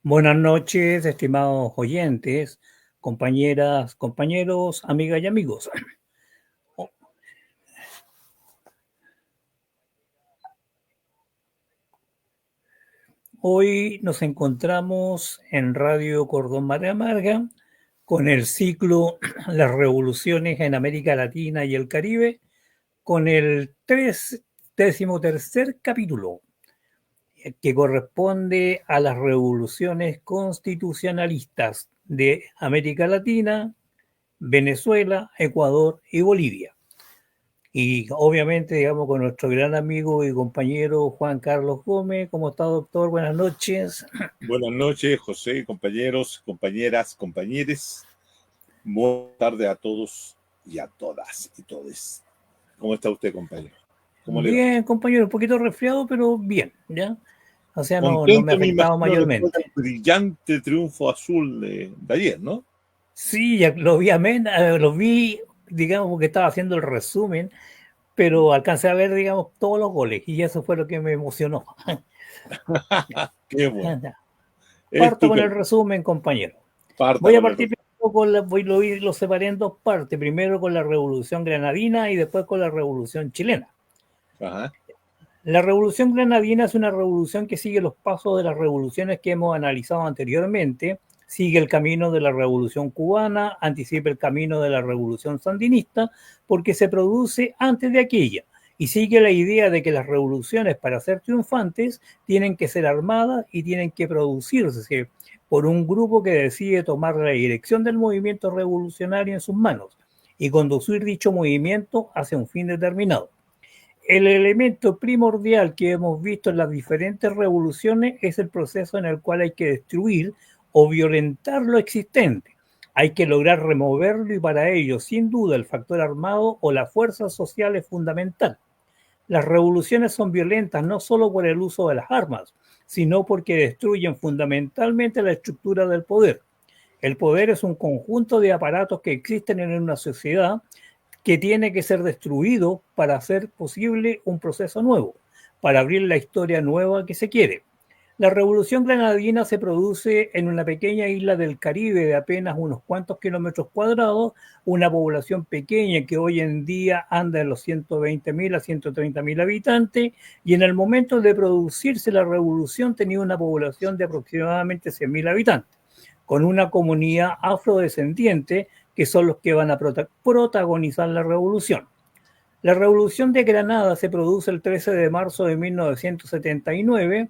Buenas noches, estimados oyentes, compañeras, compañeros, amigas y amigos. Hoy nos encontramos en Radio Cordón Marea Amarga con el ciclo Las Revoluciones en América Latina y el Caribe, con el 13º capítulo, que corresponde a las revoluciones constitucionalistas de América Latina, Venezuela, Ecuador y Bolivia. Y obviamente, digamos, con nuestro gran amigo y compañero Juan Carlos Gómez. ¿Cómo está, doctor? Buenas noches. Buenas noches, José, compañeros, compañeras, compañeres. Buenas tardes a todos y a todas y todes. ¿Cómo está usted, compañero? ¿Cómo le va? Bien, compañero, un poquito resfriado, pero bien, ¿ya? O sea, no me ha afectado mayormente. El brillante triunfo azul de ayer, ¿no? Sí, ya lo vi, digamos, porque estaba haciendo el resumen, pero alcancé a ver, digamos, todos los goles y eso fue lo que me emocionó. Qué bueno. Parto con el resumen, compañero. Voy a partir lo separé en dos partes, primero con la Revolución Granadina y después con la Revolución Chilena. Ajá. La Revolución Granadina es una revolución que sigue los pasos de las revoluciones que hemos analizado anteriormente, sigue el camino de la Revolución Cubana, anticipa el camino de la Revolución Sandinista, porque se produce antes de aquella, y sigue la idea de que las revoluciones, para ser triunfantes, tienen que ser armadas y tienen que producirse por un grupo que decide tomar la dirección del movimiento revolucionario en sus manos y conducir dicho movimiento hacia un fin determinado. El elemento primordial que hemos visto en las diferentes revoluciones es el proceso en el cual hay que destruir o violentar lo existente. Hay que lograr removerlo y para ello, sin duda, el factor armado o la fuerza social es fundamental. Las revoluciones son violentas no solo por el uso de las armas, sino porque destruyen fundamentalmente la estructura del poder. El poder es un conjunto de aparatos que existen en una sociedad que tiene que ser destruido para hacer posible un proceso nuevo, para abrir la historia nueva que se quiere. La Revolución Granadina se produce en una pequeña isla del Caribe de apenas unos cuantos kilómetros cuadrados, una población pequeña que hoy en día anda en los 120.000 a 130.000 habitantes, y en el momento de producirse la revolución tenía una población de aproximadamente 100.000 habitantes, con una comunidad afrodescendiente que son los que van a protagonizar la revolución. La Revolución de Granada se produce el 13 de marzo de 1979,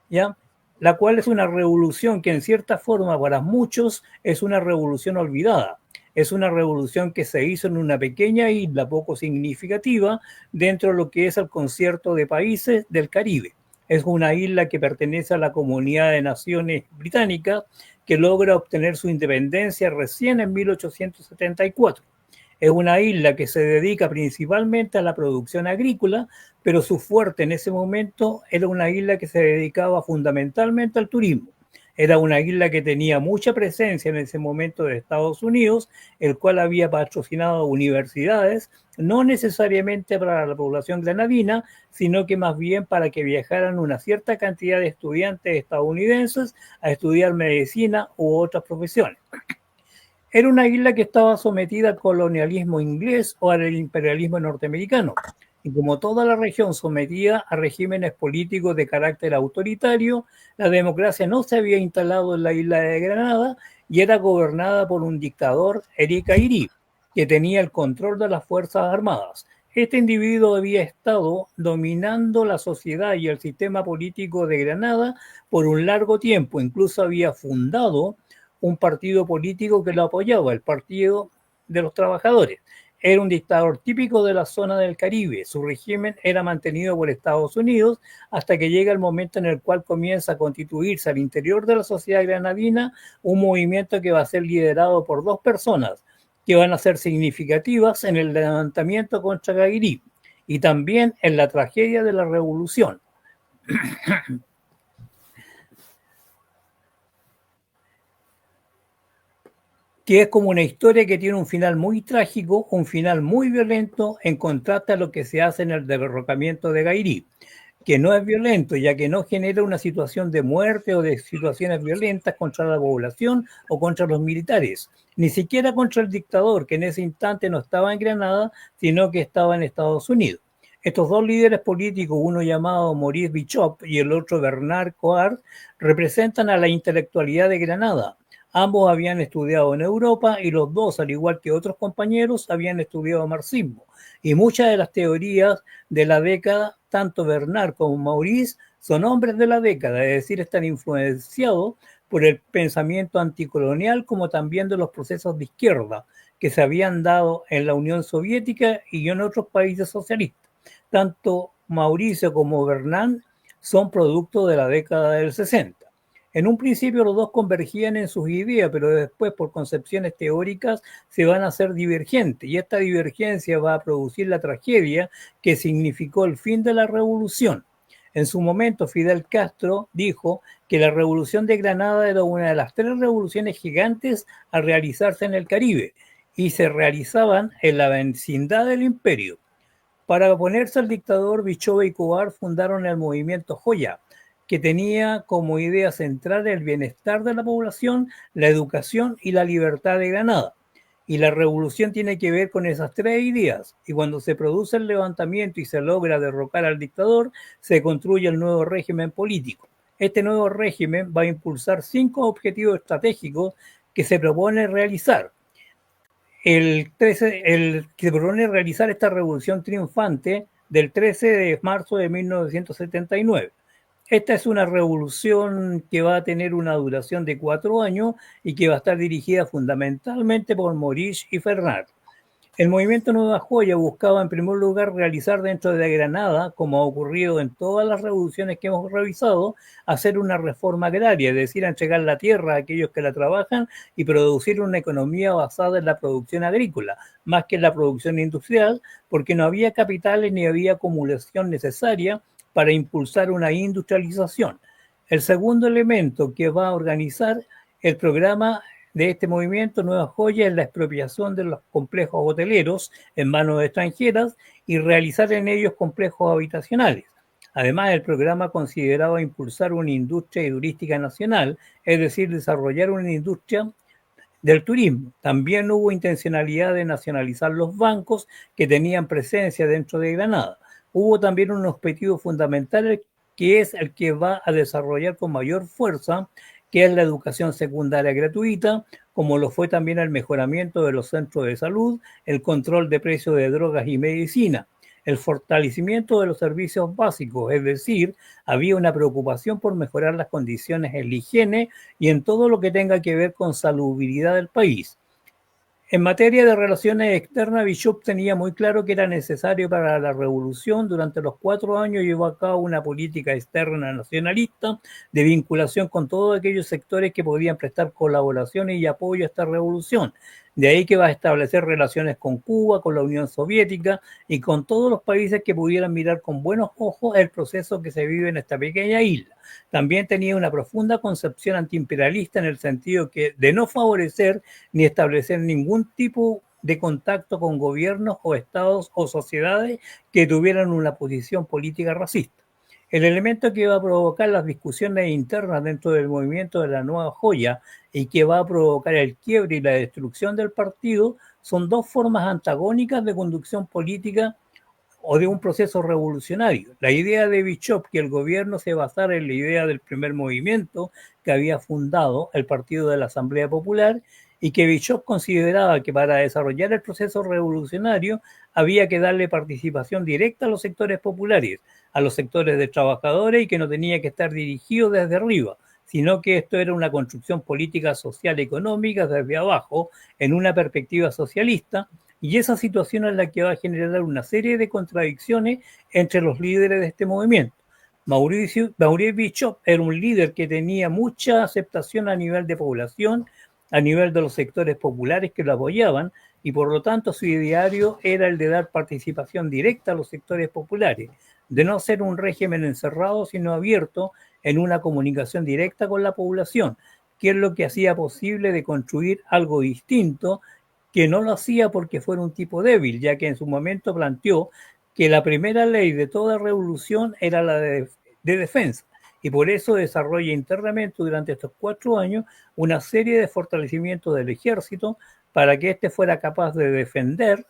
¿ya? La cual es una revolución que en cierta forma para muchos es una revolución olvidada. Es una revolución que se hizo en una pequeña isla poco significativa dentro de lo que es el concierto de países del Caribe. Es una isla que pertenece a la Comunidad de Naciones Británicas, que logra obtener su independencia recién en 1874. Es una isla que se dedica principalmente a la producción agrícola, pero su fuerte en ese momento era una isla que se dedicaba fundamentalmente al turismo. Era una isla que tenía mucha presencia en ese momento de Estados Unidos, el cual había patrocinado universidades, no necesariamente para la población granadina, sino que más bien para que viajaran una cierta cantidad de estudiantes estadounidenses a estudiar medicina u otras profesiones. Era una isla que estaba sometida al colonialismo inglés o al imperialismo norteamericano, y como toda la región sometida a regímenes políticos de carácter autoritario, la democracia no se había instalado en la isla de Granada y era gobernada por un dictador, Eric Ayrí, que tenía el control de las fuerzas armadas. Este individuo había estado dominando la sociedad y el sistema político de Granada por un largo tiempo, incluso había fundado un partido político que lo apoyaba, el Partido de los Trabajadores. Era un dictador típico de la zona del Caribe. Su régimen era mantenido por Estados Unidos hasta que llega el momento en el cual comienza a constituirse al interior de la sociedad granadina un movimiento que va a ser liderado por dos personas que van a ser significativas en el levantamiento contra Gairí y también en la tragedia de la revolución. que es como una historia que tiene un final muy trágico, un final muy violento, en contraste a lo que se hace en el derrocamiento de Gairí, que no es violento, ya que no genera una situación de muerte o de situaciones violentas contra la población o contra los militares, ni siquiera contra el dictador, que en ese instante no estaba en Granada, sino que estaba en Estados Unidos. Estos dos líderes políticos, uno llamado Maurice Bishop y el otro Bernard Coart, representan a la intelectualidad de Granada. Ambos habían estudiado en Europa y los dos, al igual que otros compañeros, habían estudiado marxismo. Y muchas de las teorías de la década, tanto Bernard como Maurice, son hombres de la década, es decir, están influenciados por el pensamiento anticolonial como también de los procesos de izquierda que se habían dado en la Unión Soviética y en otros países socialistas. Tanto Mauricio como Bernard son producto de la década del 60. En un principio los dos convergían en sus ideas, pero después por concepciones teóricas se van a hacer divergentes y esta divergencia va a producir la tragedia que significó el fin de la revolución. En su momento Fidel Castro dijo que la revolución de Granada era una de las 3 revoluciones gigantes a realizarse en el Caribe y se realizaban en la vecindad del imperio. Para oponerse al dictador, Bishop y Coart fundaron el movimiento Joya, que tenía como idea central el bienestar de la población, la educación y la libertad de Granada. Y la revolución tiene que ver con esas 3 ideas. Y cuando se produce el levantamiento y se logra derrocar al dictador, se construye el nuevo régimen político. Este nuevo régimen va a impulsar 5 objetivos estratégicos que se propone realizar. El que se propone realizar esta revolución triunfante del 13 de marzo de 1979. Esta es una revolución que va a tener una duración de 4 años y que va a estar dirigida fundamentalmente por Maurice y Bernard. El movimiento Nueva Joya buscaba en primer lugar realizar dentro de Granada, como ha ocurrido en todas las revoluciones que hemos revisado, hacer una reforma agraria, es decir, entregar la tierra a aquellos que la trabajan y producir una economía basada en la producción agrícola, más que en la producción industrial, porque no había capitales ni había acumulación necesaria para impulsar una industrialización. El segundo elemento que va a organizar el programa de este movimiento Nueva Joya es la expropiación de los complejos hoteleros en manos extranjeras y realizar en ellos complejos habitacionales. Además, el programa consideraba impulsar una industria turística nacional, es decir, desarrollar una industria del turismo. También hubo intencionalidad de nacionalizar los bancos que tenían presencia dentro de Granada. Hubo también un objetivo fundamental que es el que va a desarrollar con mayor fuerza, que es la educación secundaria gratuita, como lo fue también el mejoramiento de los centros de salud, el control de precios de drogas y medicina, el fortalecimiento de los servicios básicos, es decir, había una preocupación por mejorar las condiciones en la higiene y en todo lo que tenga que ver con salubridad del país. En materia de relaciones externas, Bishop tenía muy claro que era necesario para la revolución. Durante los 4 años llevó a cabo una política externa nacionalista de vinculación con todos aquellos sectores que podían prestar colaboración y apoyo a esta revolución. De ahí que va a establecer relaciones con Cuba, con la Unión Soviética y con todos los países que pudieran mirar con buenos ojos el proceso que se vive en esta pequeña isla. También tenía una profunda concepción antiimperialista en el sentido de no favorecer ni establecer ningún tipo de contacto con gobiernos o estados o sociedades que tuvieran una posición política racista. El elemento que va a provocar las discusiones internas dentro del movimiento de la Nueva Joya y que va a provocar el quiebre y la destrucción del partido son 2 formas antagónicas de conducción política o de un proceso revolucionario. La idea de Bishop que el gobierno se basara en la idea del primer movimiento que había fundado el Partido de la Asamblea Popular y que Bishop consideraba que para desarrollar el proceso revolucionario había que darle participación directa a los sectores populares, a los sectores de trabajadores y que no tenía que estar dirigido desde arriba, sino que esto era una construcción política, social, económica desde abajo, en una perspectiva socialista, y esa situación es la que va a generar una serie de contradicciones entre los líderes de este movimiento. Maurice Bishop era un líder que tenía mucha aceptación a nivel de población, a nivel de los sectores populares que lo apoyaban, y por lo tanto su ideario era el de dar participación directa a los sectores populares, de no ser un régimen encerrado, sino abierto en una comunicación directa con la población, qué es lo que hacía posible de construir algo distinto, que no lo hacía porque fuera un tipo débil, ya que en su momento planteó que la primera ley de toda revolución era la de defensa, y por eso desarrolla internamente durante estos 4 años una serie de fortalecimientos del ejército para que éste fuera capaz de defender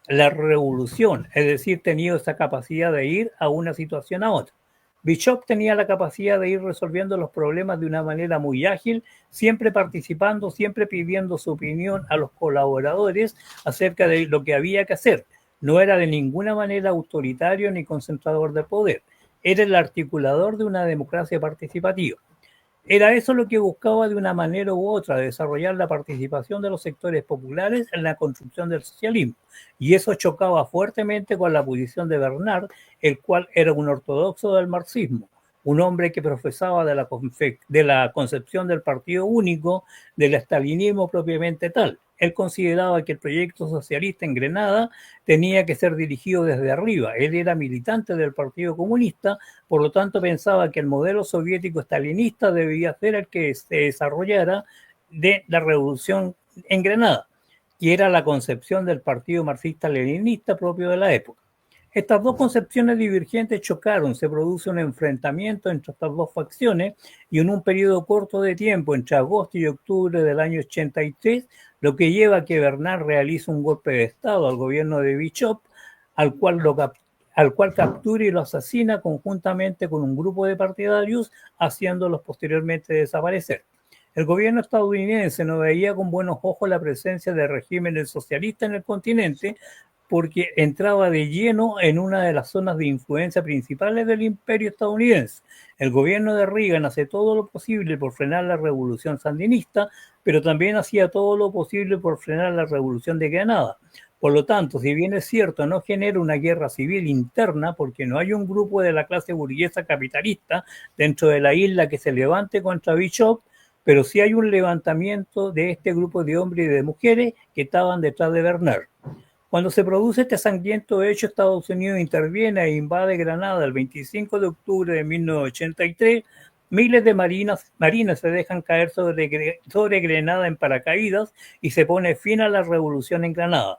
la revolución, es decir, tenía esa capacidad de ir a una situación a otra. Bishop tenía la capacidad de ir resolviendo los problemas de una manera muy ágil, siempre participando, siempre pidiendo su opinión a los colaboradores acerca de lo que había que hacer. No era de ninguna manera autoritario ni concentrador de poder. Era el articulador de una democracia participativa. Era eso lo que buscaba de una manera u otra, desarrollar la participación de los sectores populares en la construcción del socialismo. Y eso chocaba fuertemente con la posición de Bernard, el cual era un ortodoxo del marxismo, un hombre que profesaba de la concepción del partido único, del estalinismo propiamente tal. Él consideraba que el proyecto socialista en Grenada tenía que ser dirigido desde arriba. Él era militante del Partido Comunista, por lo tanto pensaba que el modelo soviético estalinista debía ser el que se desarrollara de la revolución en Grenada, que era la concepción del partido marxista-leninista propio de la época. Estas dos concepciones divergentes chocaron, se produce un enfrentamiento entre estas dos facciones y en un periodo corto de tiempo, entre agosto y octubre del año 83, lo que lleva a que Bernard realice un golpe de Estado al gobierno de Bishop, al cual captura y lo asesina conjuntamente con un grupo de partidarios, haciéndolos posteriormente desaparecer. El gobierno estadounidense no veía con buenos ojos la presencia de regímenes socialistas en el continente, porque entraba de lleno en una de las zonas de influencia principales del imperio estadounidense. El gobierno de Reagan hace todo lo posible por frenar la revolución sandinista, pero también hacía todo lo posible por frenar la revolución de Granada. Por lo tanto, si bien es cierto, no genera una guerra civil interna, porque no hay un grupo de la clase burguesa capitalista dentro de la isla que se levante contra Bishop, pero sí hay un levantamiento de este grupo de hombres y de mujeres que estaban detrás de Bernard. Cuando se produce este sangriento hecho, Estados Unidos interviene e invade Granada el 25 de octubre de 1983. Miles de marines se dejan caer sobre Granada en paracaídas y se pone fin a la revolución en Granada.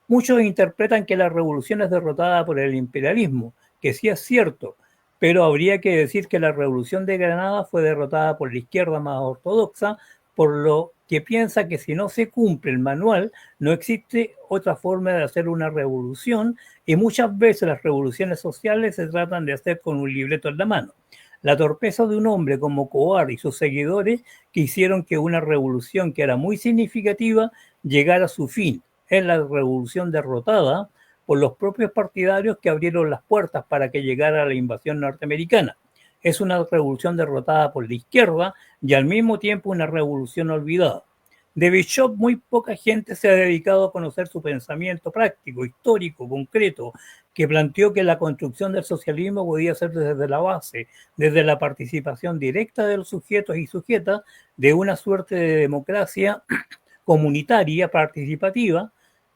Muchos interpretan que la revolución es derrotada por el imperialismo, que sí es cierto, pero habría que decir que la revolución de Granada fue derrotada por la izquierda más ortodoxa, por lo que piensa que si no se cumple el manual, no existe otra forma de hacer una revolución, y muchas veces las revoluciones sociales se tratan de hacer con un libreto en la mano. La torpeza de un hombre como Coard y sus seguidores que hicieron que una revolución que era muy significativa llegara a su fin. Es la revolución derrotada por los propios partidarios que abrieron las puertas para que llegara la invasión norteamericana. Es una revolución derrotada por la izquierda y al mismo tiempo una revolución olvidada. De Bishop muy poca gente se ha dedicado a conocer su pensamiento práctico, histórico, concreto, que planteó que la construcción del socialismo podía ser desde la base, desde la participación directa de los sujetos y sujetas de una suerte de democracia comunitaria, participativa.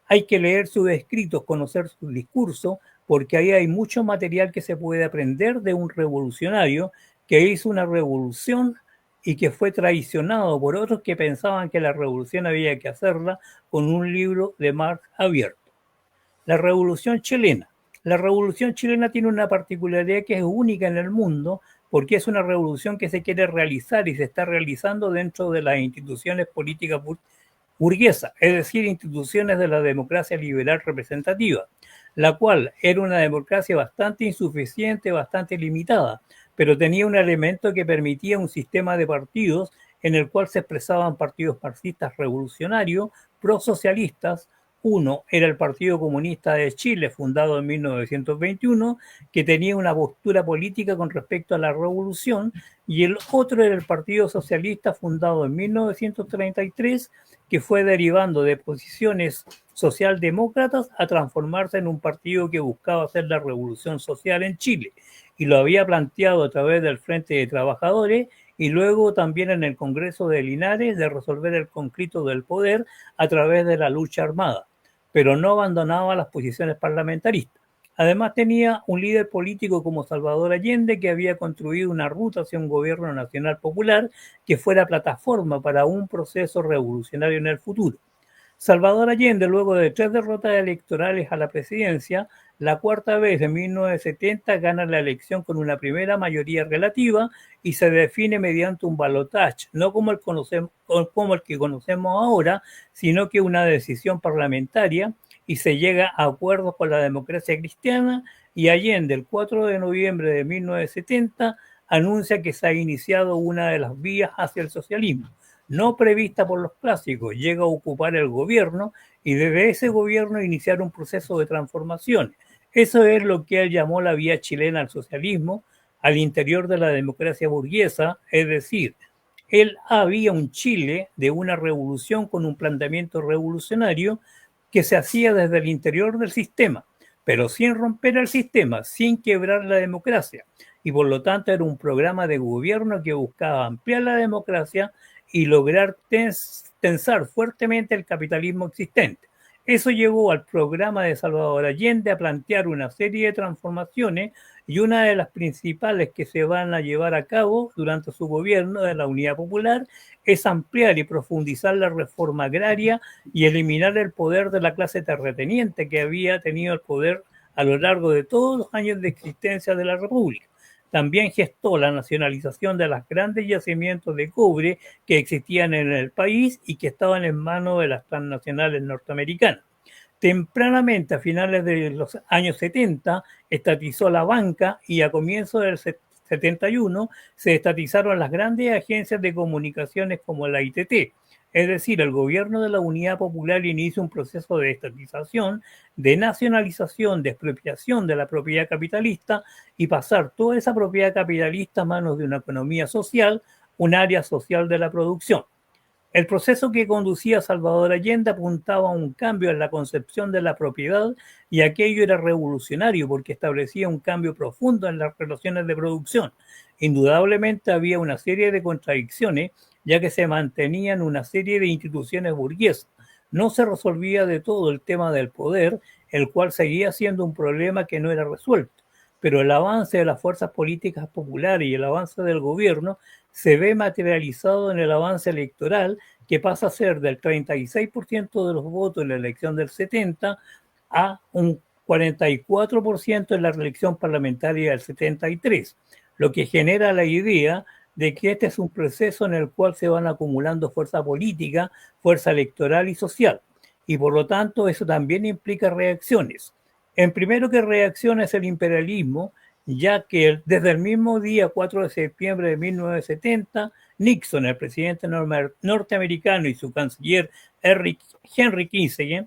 Hay que leer sus escritos, conocer su discurso, porque ahí hay mucho material que se puede aprender de un revolucionario que hizo una revolución y que fue traicionado por otros que pensaban que la revolución había que hacerla con un libro de Marx abierto. La revolución chilena. La revolución chilena tiene una particularidad que es única en el mundo, porque es una revolución que se quiere realizar y se está realizando dentro de las instituciones políticas burguesas, es decir, instituciones de la democracia liberal representativa, la cual era una democracia bastante insuficiente, bastante limitada, pero tenía un elemento que permitía un sistema de partidos en el cual se expresaban partidos marxistas revolucionarios, prosocialistas. Uno era el Partido Comunista de Chile, fundado en 1921, que tenía una postura política con respecto a la revolución, y el otro era el Partido Socialista, fundado en 1933, que fue derivando de posiciones socialdemócratas a transformarse en un partido que buscaba hacer la revolución social en Chile, y lo había planteado a través del Frente de Trabajadores y luego también en el Congreso de Linares de resolver el conflicto del poder a través de la lucha armada, pero no abandonaba las posiciones parlamentaristas. Además tenía un líder político como Salvador Allende, que había construido una ruta hacia un gobierno nacional popular que fuera plataforma para un proceso revolucionario en el futuro. Salvador Allende, luego de 3 derrotas electorales a la presidencia, la cuarta vez en 1970 gana la elección con una primera mayoría relativa y se define mediante un balotaje, no como el que conocemos ahora, sino que una decisión parlamentaria, y se llega a acuerdos con la democracia cristiana, y Allende, el 4 de noviembre de 1970, anuncia que se ha iniciado una de las vías hacia el socialismo no prevista por los clásicos, llega a ocupar el gobierno y desde ese gobierno iniciar un proceso de transformación. Eso es lo que él llamó la vía chilena al socialismo, al interior de la democracia burguesa, es decir, él había un Chile de una revolución con un planteamiento revolucionario que se hacía desde el interior del sistema, pero sin romper el sistema, sin quebrar la democracia. Y por lo tanto era un programa de gobierno que buscaba ampliar la democracia y lograr tensar fuertemente el capitalismo existente. Eso llevó al programa de Salvador Allende a plantear una serie de transformaciones y una de las principales que se van a llevar a cabo durante su gobierno de la Unidad Popular es ampliar y profundizar la reforma agraria y eliminar el poder de la clase terrateniente que había tenido el poder a lo largo de todos los años de existencia de la República. También gestó la nacionalización de los grandes yacimientos de cobre que existían en el país y que estaban en manos de las transnacionales norteamericanas. Tempranamente, a finales de los años 70, estatizó la banca y a comienzos del 71 se estatizaron las grandes agencias de comunicaciones como la ITT. Es decir, el gobierno de la Unidad Popular inicia un proceso de estatización, de nacionalización, de expropiación de la propiedad capitalista y pasar toda esa propiedad capitalista a manos de una economía social, un área social de la producción. El proceso que conducía Salvador Allende apuntaba a un cambio en la concepción de la propiedad y aquello era revolucionario porque establecía un cambio profundo en las relaciones de producción. Indudablemente había una serie de contradicciones ya que se mantenían una serie de instituciones burguesas. No se resolvía de todo el tema del poder, el cual seguía siendo un problema que no era resuelto. Pero el avance de las fuerzas políticas populares y el avance del gobierno se ve materializado en el avance electoral que pasa a ser del 36% de los votos en la elección del 70 a un 44% en la reelección parlamentaria del 73, lo que genera la idea de que este es un proceso en el cual se van acumulando fuerza política, fuerza electoral y social. Y por lo tanto eso también implica reacciones. En primero que reacciona es el imperialismo, ya que desde el mismo día 4 de septiembre de 1970, Nixon, el presidente norteamericano, y su canciller Henry Kissinger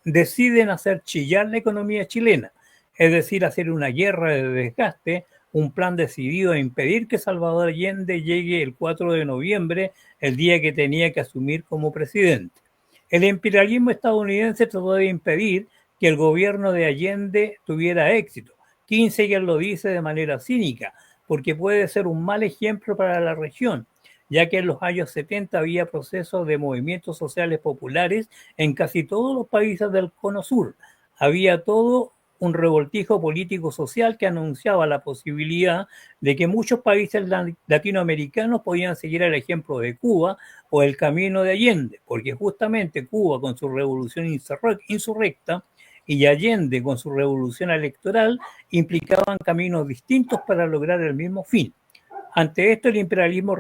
deciden hacer chillar la economía chilena, es decir, hacer una guerra de desgaste, un plan decidido a impedir que Salvador Allende llegue el 4 de noviembre, el día que tenía que asumir como presidente. El imperialismo estadounidense trató de impedir que el gobierno de Allende tuviera éxito. Kissinger lo dice de manera cínica, porque puede ser un mal ejemplo para la región, ya que en los años 70 había procesos de movimientos sociales populares en casi todos los países del Cono Sur. Había todo un revoltijo político-social que anunciaba la posibilidad de que muchos países latinoamericanos podían seguir el ejemplo de Cuba o el camino de Allende, porque justamente Cuba con su revolución insurrecta y Allende con su revolución electoral implicaban caminos distintos para lograr el mismo fin. Ante esto, el imperialismo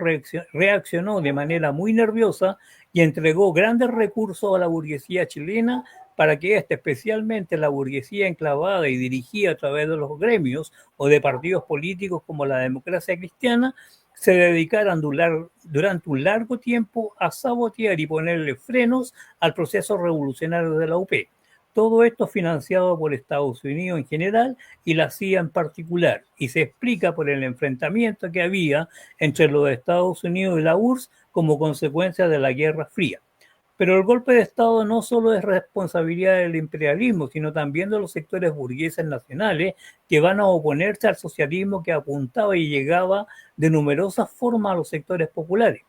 reaccionó de manera muy nerviosa y entregó grandes recursos a la burguesía chilena para que ésta, especialmente la burguesía enclavada y dirigida a través de los gremios o de partidos políticos como la democracia cristiana, se dedicaran durante un largo tiempo a sabotear y ponerle frenos al proceso revolucionario de la UP. Todo esto financiado por Estados Unidos en general y la CIA en particular, y se explica por el enfrentamiento que había entre los Estados Unidos y la URSS como consecuencia de la Guerra Fría. Pero el golpe de Estado no solo es responsabilidad del imperialismo, sino también de los sectores burgueses nacionales que van a oponerse al socialismo que apuntaba y llegaba de numerosas formas a los sectores populares.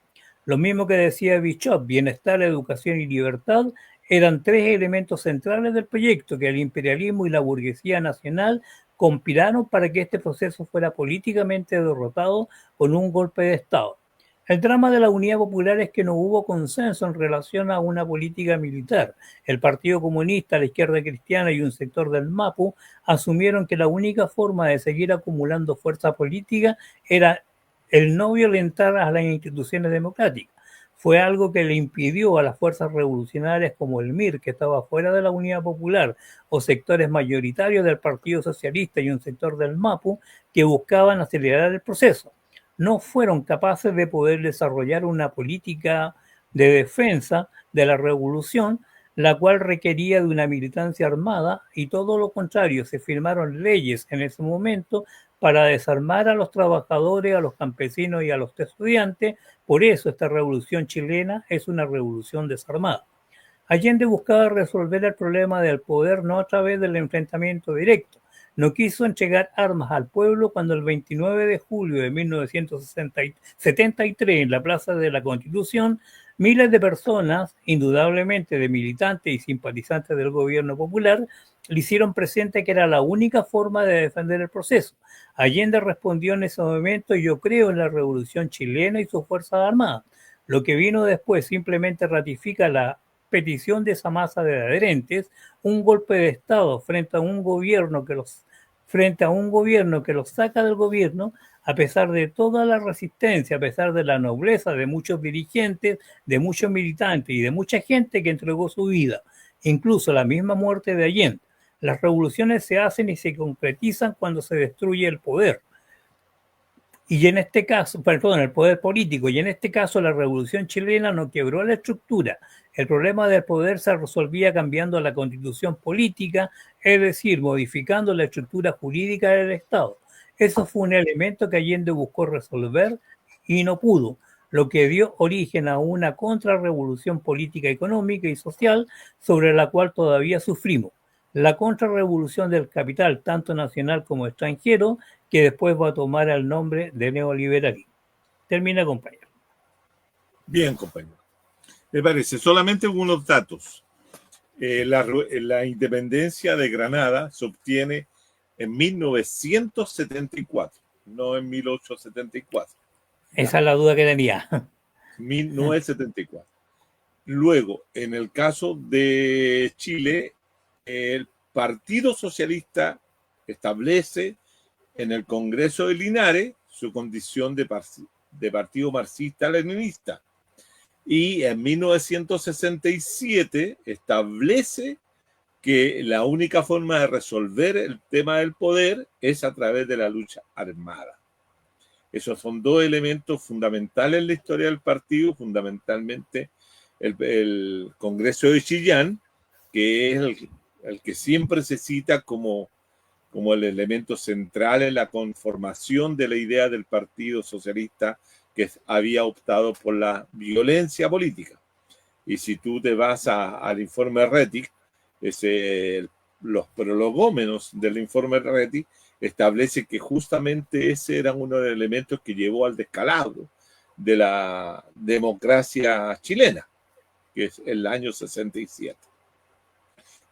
Lo mismo que decía Bishop, bienestar, educación y libertad eran tres elementos centrales del proyecto que el imperialismo y la burguesía nacional conspiraron para que este proceso fuera políticamente derrotado con un golpe de Estado. El drama de la Unidad Popular es que no hubo consenso en relación a una política militar. El Partido Comunista, la izquierda cristiana y un sector del MAPU asumieron que la única forma de seguir acumulando fuerza política era el no violentar a las instituciones democráticas. Fue algo que le impidió a las fuerzas revolucionarias como el MIR, que estaba fuera de la Unidad Popular, o sectores mayoritarios del Partido Socialista y un sector del MAPU, que buscaban acelerar el proceso. No fueron capaces de poder desarrollar una política de defensa de la revolución, la cual requería de una militancia armada, y todo lo contrario, se firmaron leyes en ese momento para desarmar a los trabajadores, a los campesinos y a los estudiantes. Por eso esta revolución chilena es una revolución desarmada. Allende buscaba resolver el problema del poder no a través del enfrentamiento directo. No quiso entregar armas al pueblo cuando el 29 de julio de 1973, en la Plaza de la Constitución, miles de personas, indudablemente de militantes y simpatizantes del gobierno popular, le hicieron presente que era la única forma de defender el proceso. Allende respondió en ese momento: yo creo en la revolución chilena y sus fuerzas armadas. Lo que vino después simplemente ratifica la petición de esa masa de adherentes, un golpe de Estado frente a un gobierno que los saca del gobierno, a pesar de toda la resistencia, a pesar de la nobleza de muchos dirigentes, de muchos militantes y de mucha gente que entregó su vida, incluso la misma muerte de Allende. Las revoluciones se hacen y se concretizan cuando se destruye el poder. Y en este caso, el poder político, y en este caso la revolución chilena no quebró la estructura. El problema del poder se resolvía cambiando la constitución política, es decir, modificando la estructura jurídica del Estado. Eso fue un elemento que Allende buscó resolver y no pudo, lo que dio origen a una contrarrevolución política, económica y social sobre la cual todavía sufrimos. La contrarrevolución del capital, tanto nacional como extranjero, que después va a tomar el nombre de neoliberalismo. Termina, compañero. Bien, compañero. Me parece, solamente algunos datos. La independencia de Granada se obtiene en 1974, no en 1874. Esa es la duda que tenía. 1974. Luego, en el caso de Chile, el Partido Socialista establece en el Congreso de Linares su condición de partido marxista-leninista. Y en 1967 establece que la única forma de resolver el tema del poder es a través de la lucha armada. Esos son dos elementos fundamentales en la historia del partido, fundamentalmente el Congreso de Chillán, que es el que siempre se cita como el elemento central en la conformación de la idea del Partido Socialista, que había optado por la violencia política. Y si tú te vas al informe Rettig, los prolegómenos del informe Rettig establece que justamente ese era uno de los elementos que llevó al descalabro de la democracia chilena, que es el año 67.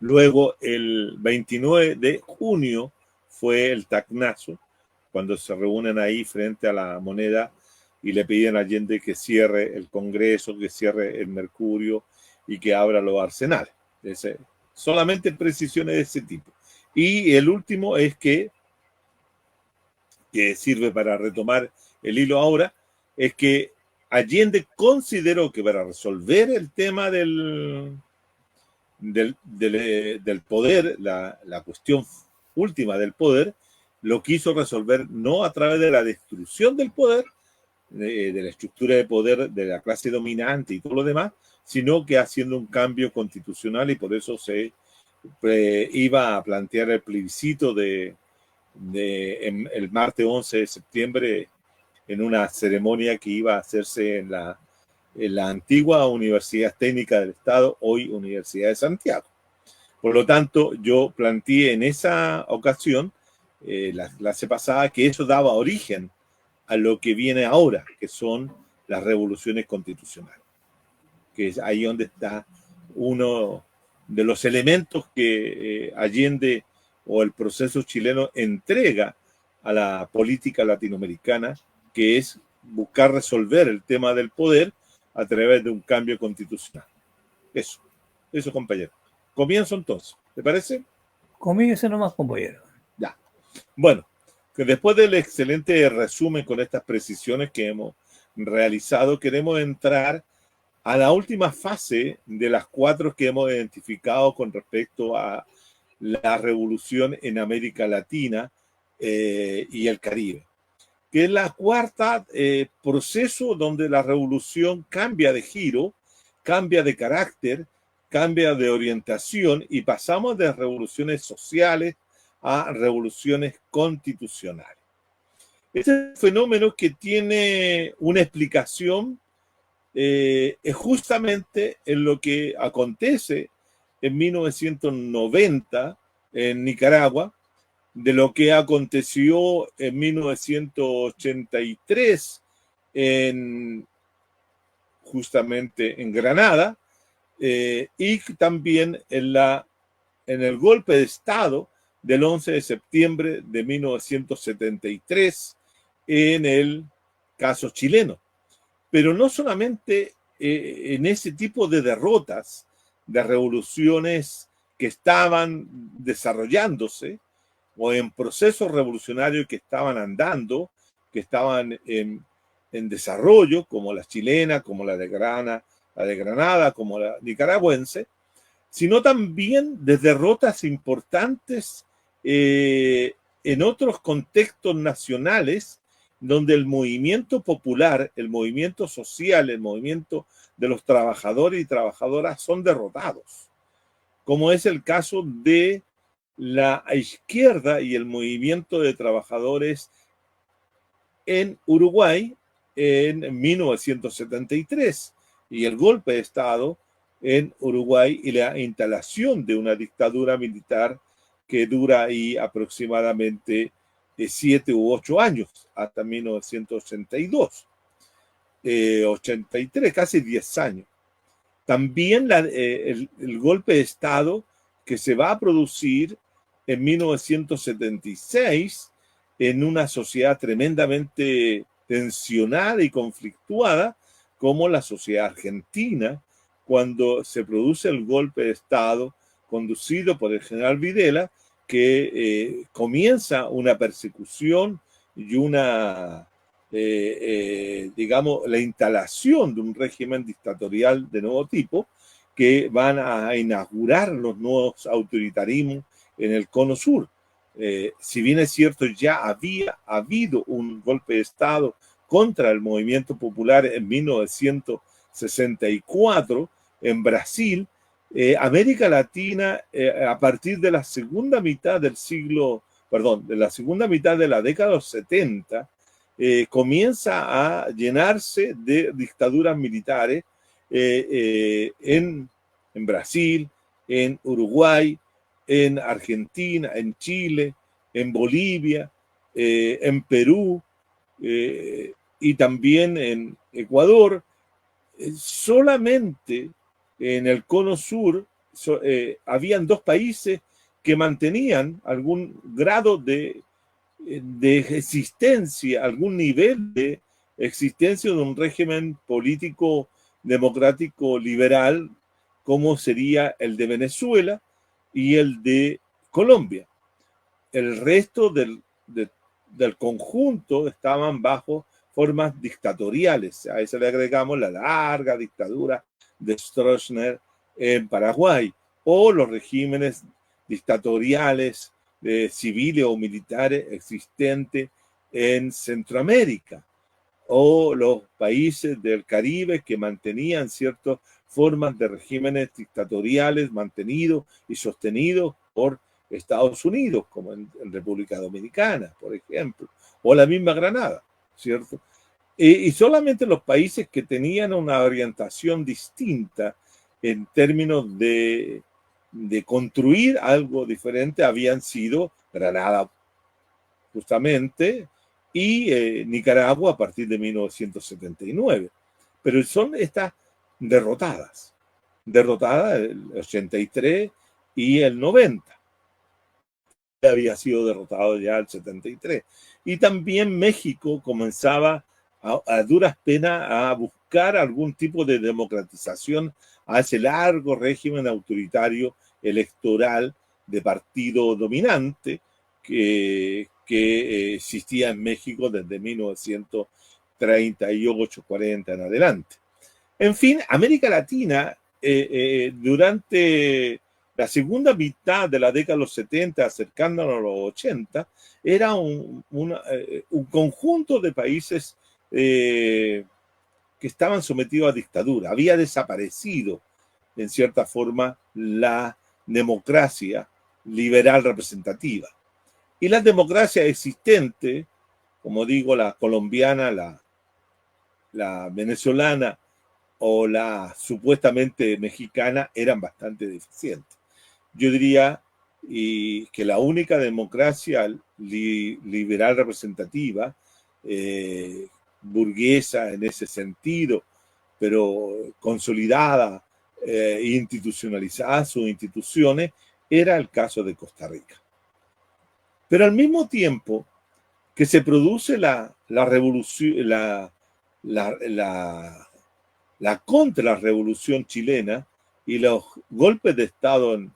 Luego, el 29 de junio fue el tacnazo, cuando se reúnen ahí frente a la Moneda y le piden a Allende que cierre el Congreso, que cierre el Mercurio y que abra los arsenales. Solamente precisiones de ese tipo. Y el último es que sirve para retomar el hilo ahora, es que Allende consideró que para resolver el tema del poder, la cuestión última del poder, lo quiso resolver no a través de la destrucción del poder, de la estructura de poder de la clase dominante y todo lo demás, sino que haciendo un cambio constitucional, y por eso se iba a plantear el plebiscito el martes 11 de septiembre en una ceremonia que iba a hacerse en la antigua Universidad Técnica del Estado, hoy Universidad de Santiago. Por lo tanto, yo planteé en esa ocasión, la clase pasada, que eso daba origen a lo que viene ahora, que son las revoluciones constitucionales, que es ahí donde está uno de los elementos que Allende o el proceso chileno entrega a la política latinoamericana, que es buscar resolver el tema del poder a través de un cambio constitucional. Eso, compañero. Comienzo entonces, ¿te parece? Comience nomás, compañero. Ya. Bueno, que después del excelente resumen con estas precisiones que hemos realizado, queremos entrar a la última fase de las 4 que hemos identificado con respecto a la revolución en América Latina y el Caribe, que es la cuarta proceso donde la revolución cambia de giro, cambia de carácter, cambia de orientación y pasamos de revoluciones sociales a revoluciones constitucionales. Este es un fenómeno que tiene una explicación es justamente en lo que acontece en 1990 en Nicaragua, de lo que aconteció en 1983 justamente en Granada, y también en el golpe de Estado del 11 de septiembre de 1973 en el caso chileno. Pero no solamente en ese tipo de derrotas, de revoluciones que estaban desarrollándose o en procesos revolucionarios que estaban andando, que estaban en desarrollo, como la chilena, como la de Granada, como la nicaragüense, sino también de derrotas importantes en otros contextos nacionales, donde el movimiento popular, el movimiento social, el movimiento de los trabajadores y trabajadoras son derrotados, como es el caso de la izquierda y el movimiento de trabajadores en Uruguay en 1973 y el golpe de Estado en Uruguay y la instalación de una dictadura militar que dura ahí aproximadamente 7 u 8 años, hasta 1982, 83, casi 10 años. También el golpe de Estado que se va a producir en 1976 en una sociedad tremendamente tensionada y conflictuada, como la sociedad argentina, cuando se produce el golpe de Estado conducido por el general Videla, que comienza una persecución y digamos, la instalación de un régimen dictatorial de nuevo tipo, que van a inaugurar los nuevos autoritarismos en el Cono Sur. Si bien es cierto, ya había habido un golpe de Estado contra el movimiento popular en 1964 en Brasil, América Latina, a partir de la segunda mitad del de la segunda mitad de la década de los 70, comienza a llenarse de dictaduras militares en Brasil, en Uruguay, en Argentina, en Chile, en Bolivia, en Perú y también en Ecuador. Solamente en el Cono Sur habían 2 países que mantenían algún grado de existencia, algún nivel de existencia de un régimen político democrático liberal, como sería el de Venezuela y el de Colombia. El resto del conjunto estaban bajo formas dictatoriales. A eso le agregamos la larga dictadura de Stroessner en Paraguay, o los regímenes dictatoriales civiles o militares existentes en Centroamérica, o los países del Caribe que mantenían ciertas formas de regímenes dictatoriales mantenidos y sostenidos por Estados Unidos, como en República Dominicana, por ejemplo, o la misma Granada, ¿cierto? Y solamente los países que tenían una orientación distinta en términos de construir algo diferente habían sido Granada, justamente, y Nicaragua a partir de 1979. Pero son estas derrotadas, derrotada, el 83 y el 90. Había sido derrotado ya el 73. Y también México comenzaba a duras penas a buscar algún tipo de democratización a ese largo régimen autoritario electoral de partido dominante que existía en México desde 1938, 40 en adelante. En fin, América Latina, durante la segunda mitad de la década de los 70, acercándonos a los 80, era un conjunto de países que estaban sometidos a dictadura. Había desaparecido, en cierta forma, la democracia liberal representativa. Y las democracias existentes, como digo, la colombiana, la venezolana o la supuestamente mexicana, eran bastante deficientes. Yo diría que la única democracia liberal representativa, burguesa en ese sentido, pero consolidada, institucionalizada sus instituciones, era el caso de Costa Rica. Pero al mismo tiempo que se produce la revolución, la contrarrevolución chilena y los golpes de Estado en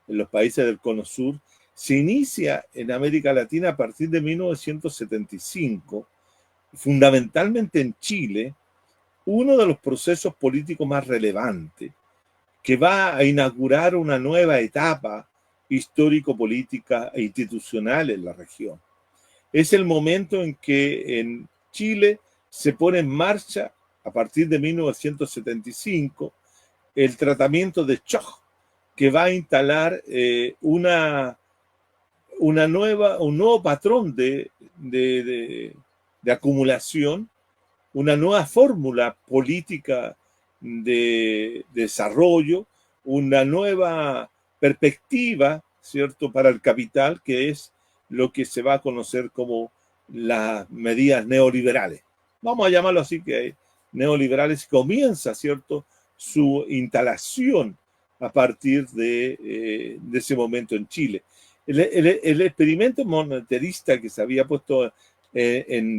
los países del Cono Sur, se inicia en América Latina a partir de 1975, fundamentalmente en Chile, uno de los procesos políticos más relevantes que va a inaugurar una nueva etapa histórico-política e institucional en la región. Es el momento en que en Chile se pone en marcha, a partir de 1975, el tratamiento de shock, que va a instalar un nuevo patrón de acumulación, una nueva fórmula política de desarrollo, una nueva perspectiva, ¿cierto?, para el capital, que es lo que se va a conocer como las medidas neoliberales. Vamos a llamarlo así, que neoliberales comienza, ¿cierto?, su instalación a partir de ese momento en Chile. El experimento monetarista que se había puesto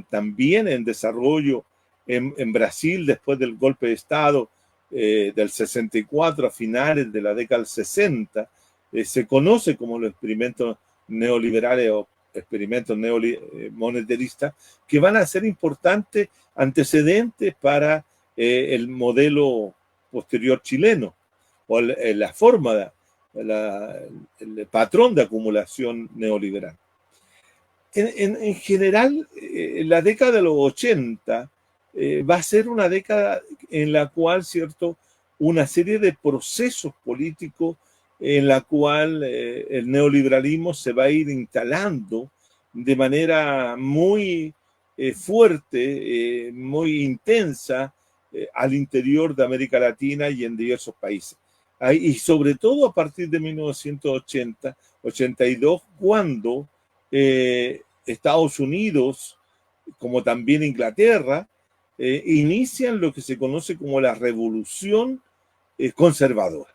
también en desarrollo en Brasil después del golpe de Estado del 64 a finales de la década del 60, se conoce como los experimentos neoliberales o experimentos monetaristas, que van a ser importantes antecedentes para el modelo posterior chileno, o la forma, el patrón de acumulación neoliberal. En general, la década de los 80 va a ser una década en la cual, ¿cierto?, una serie de procesos políticos en la cual el neoliberalismo se va a ir instalando de manera muy fuerte, muy intensa al interior de América Latina y en diversos países. Y sobre todo a partir de 1980, 82, cuando Estados Unidos, como también Inglaterra, inician lo que se conoce como la revolución conservadora.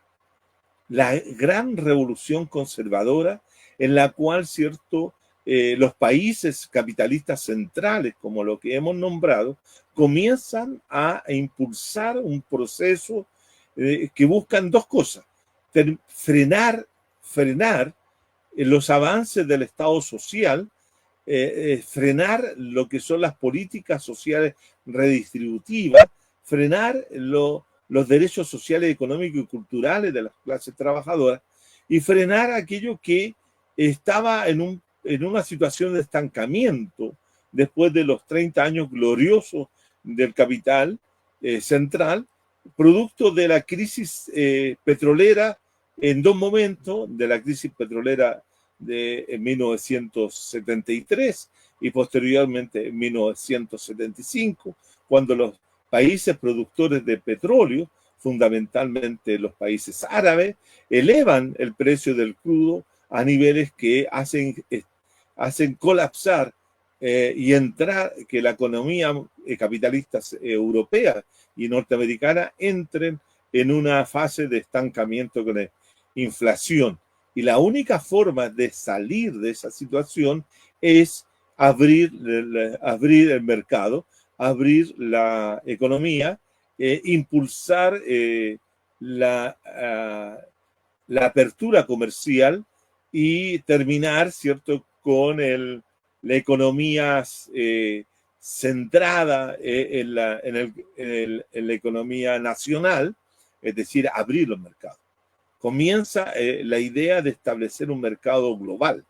La gran revolución conservadora en la cual, ¿cierto?, los países capitalistas centrales, como lo que hemos nombrado, comienzan a impulsar un proceso que buscan dos cosas: frenar los avances del Estado social, frenar lo que son las políticas sociales redistributivas, frenar los derechos sociales, económicos y culturales de las clases trabajadoras, y frenar aquello que estaba en una situación de estancamiento después de los 30 años gloriosos del capital central, producto de la crisis petrolera en dos momentos, de la crisis petrolera en 1973 y posteriormente en 1975, cuando los países productores de petróleo, fundamentalmente los países árabes, elevan el precio del crudo a niveles que hacen colapsar y entrar, que la economía capitalista europea y norteamericana entren en una fase de estancamiento con la inflación. Y la única forma de salir de esa situación es abrir el mercado, abrir la economía, impulsar la apertura comercial y terminar, ¿cierto?, con la economía centrada en la economía nacional, es decir, abrir los mercados. Comienza la idea de establecer un mercado global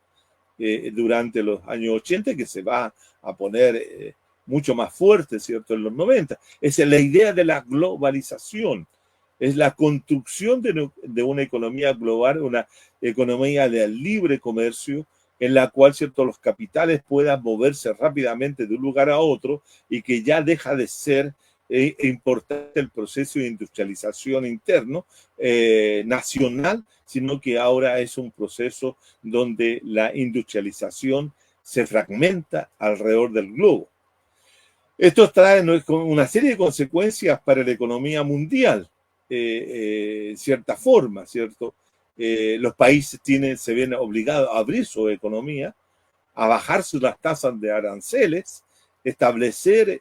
durante los años 80, que se va a poner mucho más fuerte, ¿cierto?, en los 90. Esa es la idea de la globalización. Es la construcción de una economía global, una economía de libre comercio, en la cual, ¿cierto?, los capitales puedan moverse rápidamente de un lugar a otro y que ya deja de ser importante el proceso de industrialización interno nacional, sino que ahora es un proceso donde la industrialización se fragmenta alrededor del globo. Esto trae una serie de consecuencias para la economía mundial, en cierta forma, ¿cierto? Los países se ven obligados a abrir su economía, a bajar las tasas de aranceles, establecer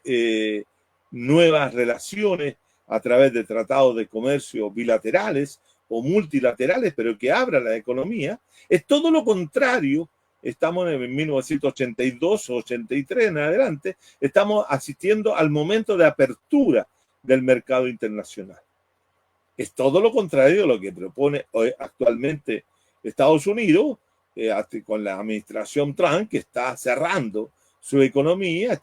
nuevas relaciones a través de tratados de comercio bilaterales o multilaterales, pero que abran la economía. Es todo lo contrario. Estamos en 1982 o 83 en adelante, estamos asistiendo al momento de apertura del mercado internacional. Es todo lo contrario de lo que propone hoy actualmente Estados Unidos, con la administración Trump, que está cerrando su economía,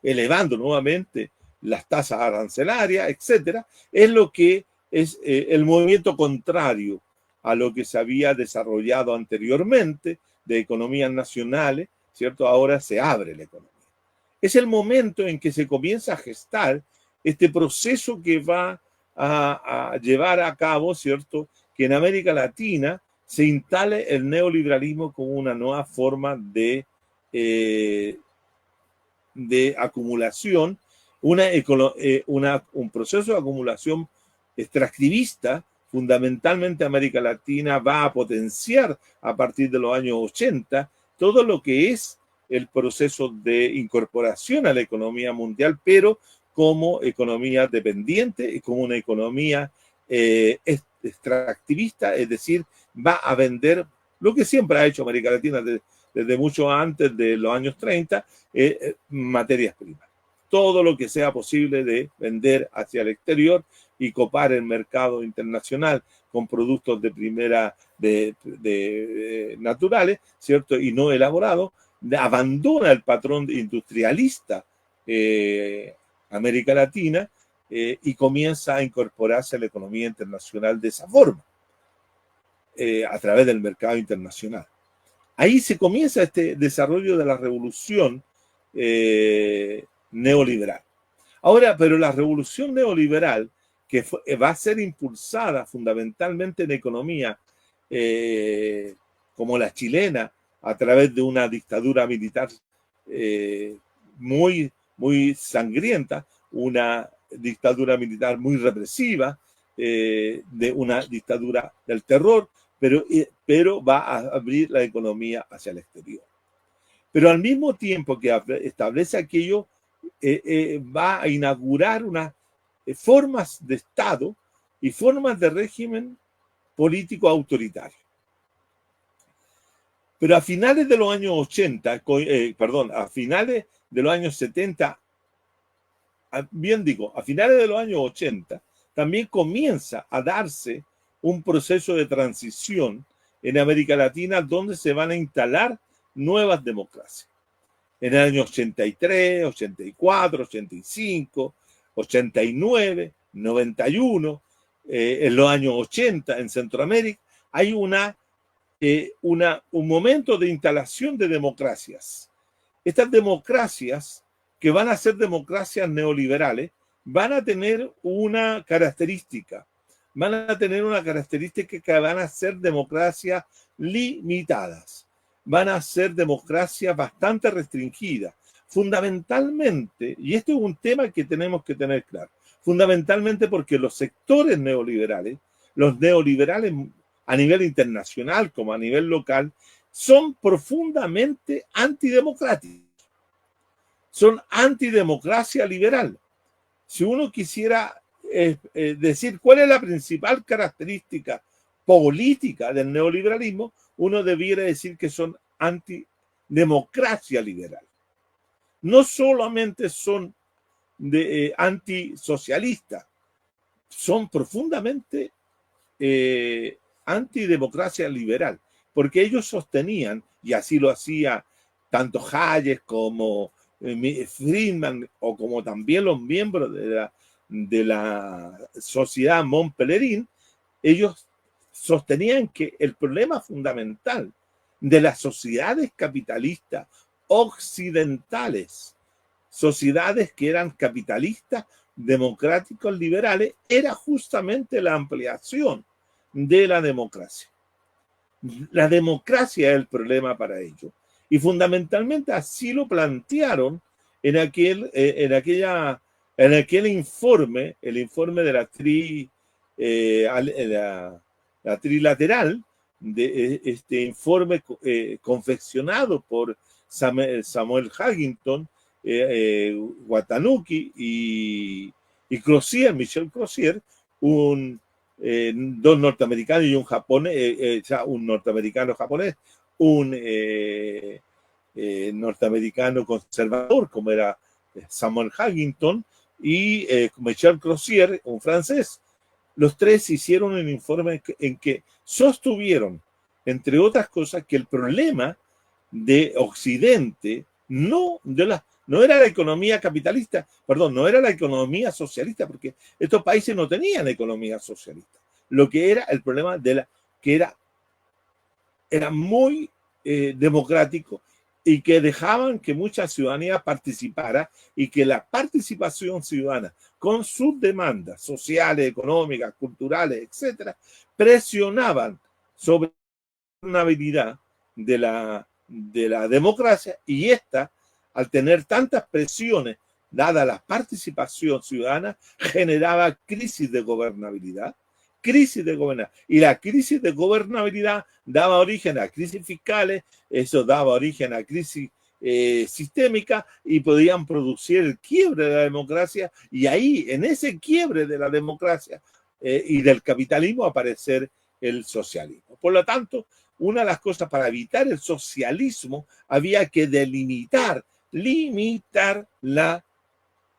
elevando nuevamente las tasas arancelarias, etcétera. Es lo que es el movimiento contrario a lo que se había desarrollado anteriormente de economías nacionales, ¿cierto? Ahora se abre la economía. Es el momento en que se comienza a gestar este proceso que va a llevar a cabo, ¿cierto?, que en América Latina se instale el neoliberalismo como una nueva forma de acumulación, un proceso de acumulación extractivista. Fundamentalmente América Latina va a potenciar a partir de los años 80 todo lo que es el proceso de incorporación a la economía mundial, pero como economía dependiente y como una economía extractivista, es decir, va a vender lo que siempre ha hecho América Latina desde mucho antes de los años 30, materias primas. Todo lo que sea posible de vender hacia el exterior y copar el mercado internacional con productos de primera, naturales, ¿cierto?, y no elaborados, abandona el patrón industrialista América Latina y comienza a incorporarse a la economía internacional de esa forma, a través del mercado internacional. Ahí se comienza este desarrollo de la revolución neoliberal. Ahora, pero la revolución neoliberal, que va a ser impulsada fundamentalmente en economía como la chilena, a través de una dictadura militar muy, muy sangrienta, una dictadura militar muy represiva, de una dictadura del terror, pero va a abrir la economía hacia el exterior. Pero al mismo tiempo que establece aquello, va a inaugurar unas formas de Estado y formas de régimen político autoritario. Pero a finales de los años 80, a finales de los años 70, a finales de los años 80, también comienza a darse un proceso de transición en América Latina donde se van a instalar nuevas democracias. En el año 83, 84, 85, 89, 91, en los años 80 en Centroamérica, hay un momento de instalación de democracias. Estas democracias, que van a ser democracias neoliberales, van a tener una característica. Van a tener una característica que van a ser democracias limitadas. Van a ser democracias bastante restringidas. Fundamentalmente, y este es un tema que tenemos que tener claro, fundamentalmente porque los sectores neoliberales, los neoliberales a nivel internacional como a nivel local, son profundamente antidemocráticos, son antidemocracia liberal. Si uno quisiera decir cuál es la principal característica política del neoliberalismo, uno debiera decir que son antidemocracia liberal. No solamente son antisocialistas, son profundamente antidemocracia liberal, porque ellos sostenían, y así lo hacía tanto Hayek como Friedman, o como también los miembros de la sociedad Montpellerin, ellos sostenían que el problema fundamental de las sociedades capitalistas occidentales, sociedades que eran capitalistas, democráticos, liberales, era justamente la ampliación de la democracia. La democracia es el problema para ellos. Y fundamentalmente así lo plantearon en aquel informe, el informe de la trilateral, de este informe confeccionado por Samuel Huntington, Watanuki y Michel Crozier, dos norteamericanos y un japonés, un norteamericano japonés, un norteamericano conservador como era Samuel Huntington y Michel Crozier, un francés. Los tres hicieron un informe en que sostuvieron, entre otras cosas, que el problema de Occidente no era la economía capitalista, perdón, no era la economía socialista, porque estos países no tenían economía socialista. Lo que era el problema que era muy democrático y que dejaban que mucha ciudadanía participara, y que la participación ciudadana con sus demandas sociales, económicas, culturales, etcétera, presionaban sobre la gobernabilidad de la democracia, y esta, al tener tantas presiones dada la participación ciudadana, generaba crisis de gobernabilidad. Y la crisis de gobernabilidad daba origen a crisis fiscales, eso daba origen a crisis sistémica, y podían producir el quiebre de la democracia, y ahí, en ese quiebre de la democracia y del capitalismo, aparecer el socialismo. Por lo tanto, una de las cosas para evitar el socialismo, había que limitar la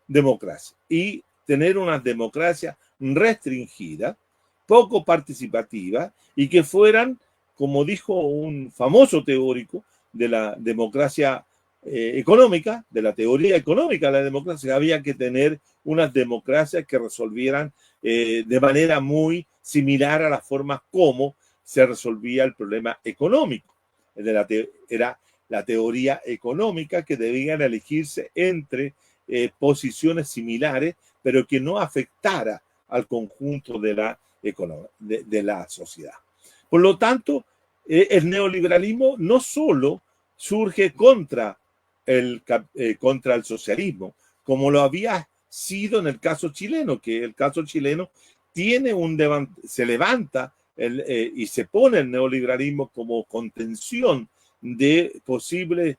democracia y tener una democracia restringida, poco participativa, y que fueran, como dijo un famoso teórico de la democracia económica, de la teoría económica de la democracia, había que tener unas democracias que resolvieran de manera muy similar a las formas como se resolvía el problema económico. Era la teoría económica, que debían elegirse entre posiciones similares, pero que no afectara al conjunto de la sociedad. Por lo tanto, el neoliberalismo no solo surge contra el socialismo, como lo había sido en el caso chileno, que el caso chileno se levanta y se pone el neoliberalismo como contención de posible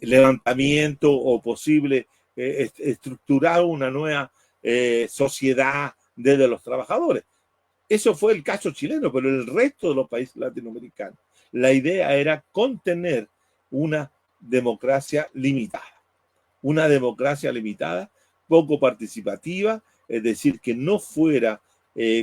levantamiento o posible estructurar una nueva sociedad desde los trabajadores. Eso fue el caso chileno, pero en el resto de los países latinoamericanos la idea era contener una democracia limitada, poco participativa, es decir, que no fuera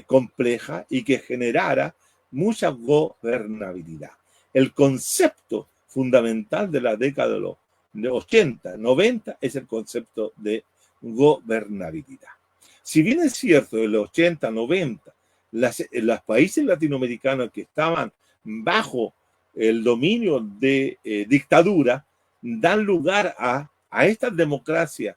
compleja y que generara mucha gobernabilidad. El concepto fundamental de la década de los 80, 90 es el concepto de gobernabilidad. Si bien es cierto, en los 80, 90, los países latinoamericanos que estaban bajo el dominio de dictadura dan lugar a estas democracias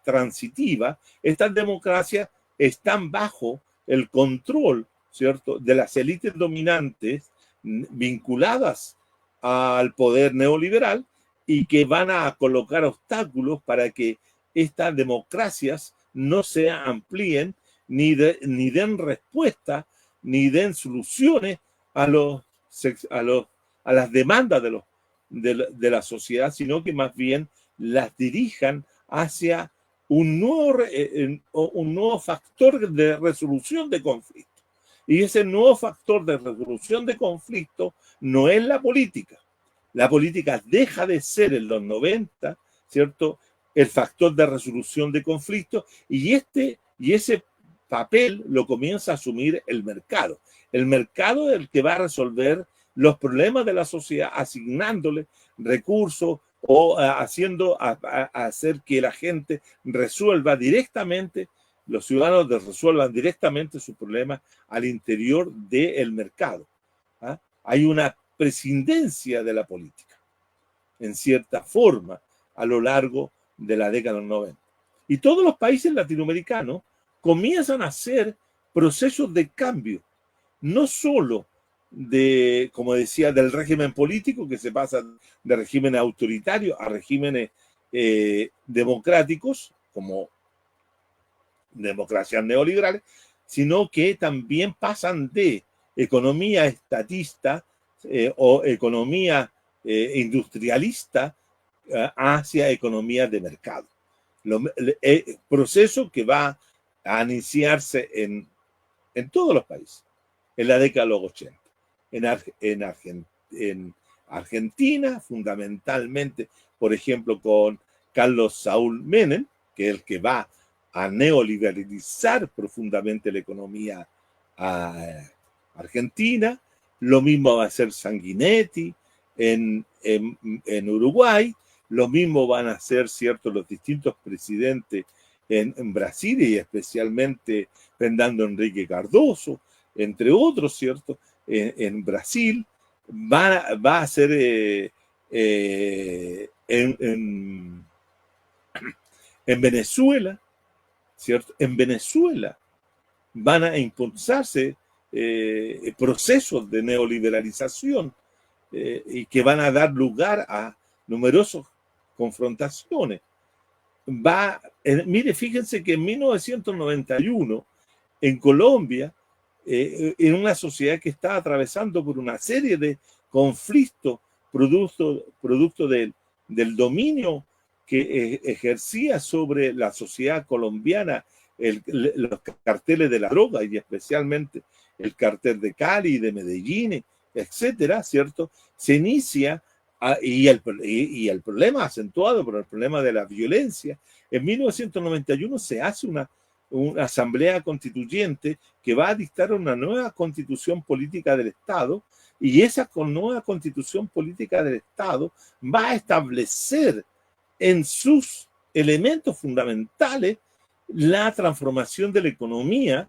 transitivas. Estas democracias están bajo el control, ¿cierto?, de las élites dominantes vinculadas al poder neoliberal, y que van a colocar obstáculos para que estas democracias no se amplíen ni den respuesta ni den soluciones a las demandas de la sociedad, sino que más bien las dirijan hacia un nuevo factor de resolución de conflictos. Y ese nuevo factor de resolución de conflictos no es la política. La política deja de ser en los 90, ¿cierto?, el factor de resolución de conflictos, y ese papel lo comienza a asumir el mercado. El mercado es el que va a resolver los problemas de la sociedad, asignándole recursos o hacer que la gente resuelva directamente, los ciudadanos resuelvan directamente sus problemas al interior del mercado. ¿Ah? Hay una prescindencia de la política, en cierta forma, a lo largo de la década del 90. Y todos los países latinoamericanos comienzan a hacer procesos de cambio, no solo como decía, del régimen político, que se pasa de regímenes autoritarios a regímenes democráticos, como democracias neoliberales, sino que también pasan de economía estatista o economía industrialista hacia economía de mercado. Proceso que va a iniciarse en todos los países en la década de los 80. En Argentina, fundamentalmente, por ejemplo, con Carlos Saúl Menem, que es el que va a neoliberalizar profundamente la economía argentina. Lo mismo va a hacer Sanguinetti en Uruguay. Lo mismo van a hacer, ¿cierto?, los distintos presidentes en Brasil, y especialmente Fernando Henrique Cardoso, entre otros, ¿cierto? En Brasil, va a ser en Venezuela, ¿cierto? En Venezuela van a impulsarse procesos de neoliberalización y que van a dar lugar a numerosas confrontaciones. Mire, fíjense que en 1991, en Colombia, en una sociedad que estaba atravesando por una serie de conflictos producto del dominio que ejercía sobre la sociedad colombiana los carteles de la droga, y especialmente el cartel de Cali, de Medellín, etcétera, ¿cierto? Se inicia, y el problema acentuado por el problema de la violencia. En 1991 se hace una asamblea constituyente que va a dictar una nueva constitución política del Estado, y esa nueva constitución política del Estado va a establecer en sus elementos fundamentales la transformación de la economía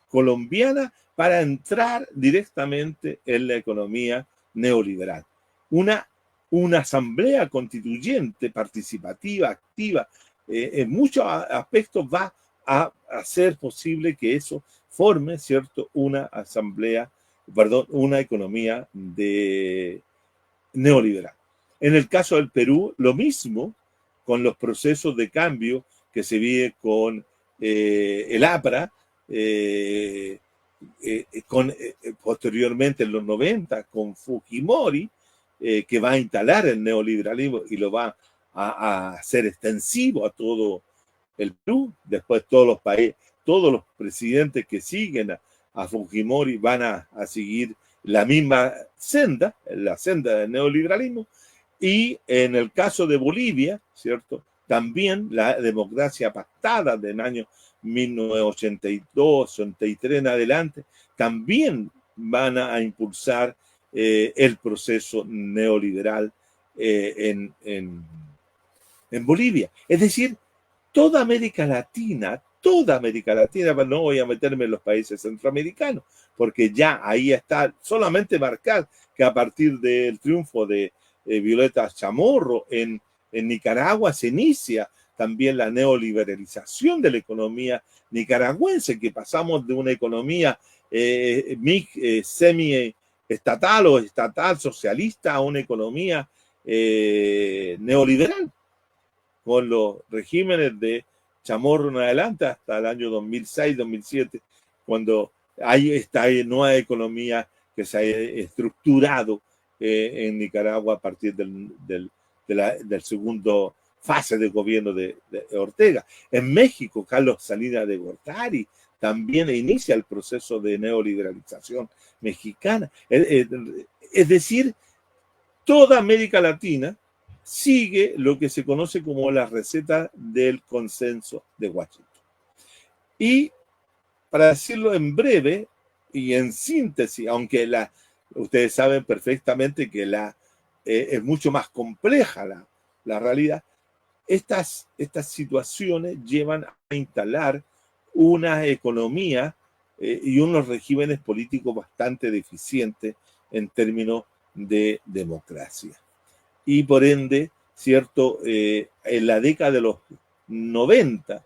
colombiana para entrar directamente en la economía neoliberal. Una asamblea constituyente, participativa, activa, en muchos aspectos va a hacer posible que eso forme, ¿cierto?, una economía neoliberal. En el caso del Perú, lo mismo, con los procesos de cambio que se vive con el APRA, posteriormente en los 90 con Fujimori, que va a instalar el neoliberalismo y lo va a hacer extensivo a todo el Perú. Después todos los presidentes que siguen a Fujimori van a seguir la misma senda, la senda del neoliberalismo. Y en el caso de Bolivia, ¿cierto?, también la democracia pactada del año 1982, 83 en adelante, también van a impulsar el proceso neoliberal en Bolivia. Es decir, toda América Latina, no voy a meterme en los países centroamericanos, porque ya ahí está solamente marcar que a partir del triunfo de Violeta Chamorro en Nicaragua se inicia también la neoliberalización de la economía nicaragüense, que pasamos de una economía semi-estatal o estatal socialista a una economía neoliberal, con los regímenes de Chamorro en adelante hasta el año 2006-2007, cuando hay esta nueva economía que se ha estructurado en Nicaragua a partir del segundo fase de gobierno de Ortega. En México, Carlos Salinas de Gortari también inicia el proceso de neoliberalización mexicana. Es decir, toda América Latina sigue lo que se conoce como la receta del consenso de Washington. Y para decirlo en breve y en síntesis, aunque ustedes saben perfectamente que es mucho más compleja la realidad, estas situaciones llevan a instalar una economía y unos regímenes políticos bastante deficientes en términos de democracia. Y por ende, ¿cierto? En la década de los 90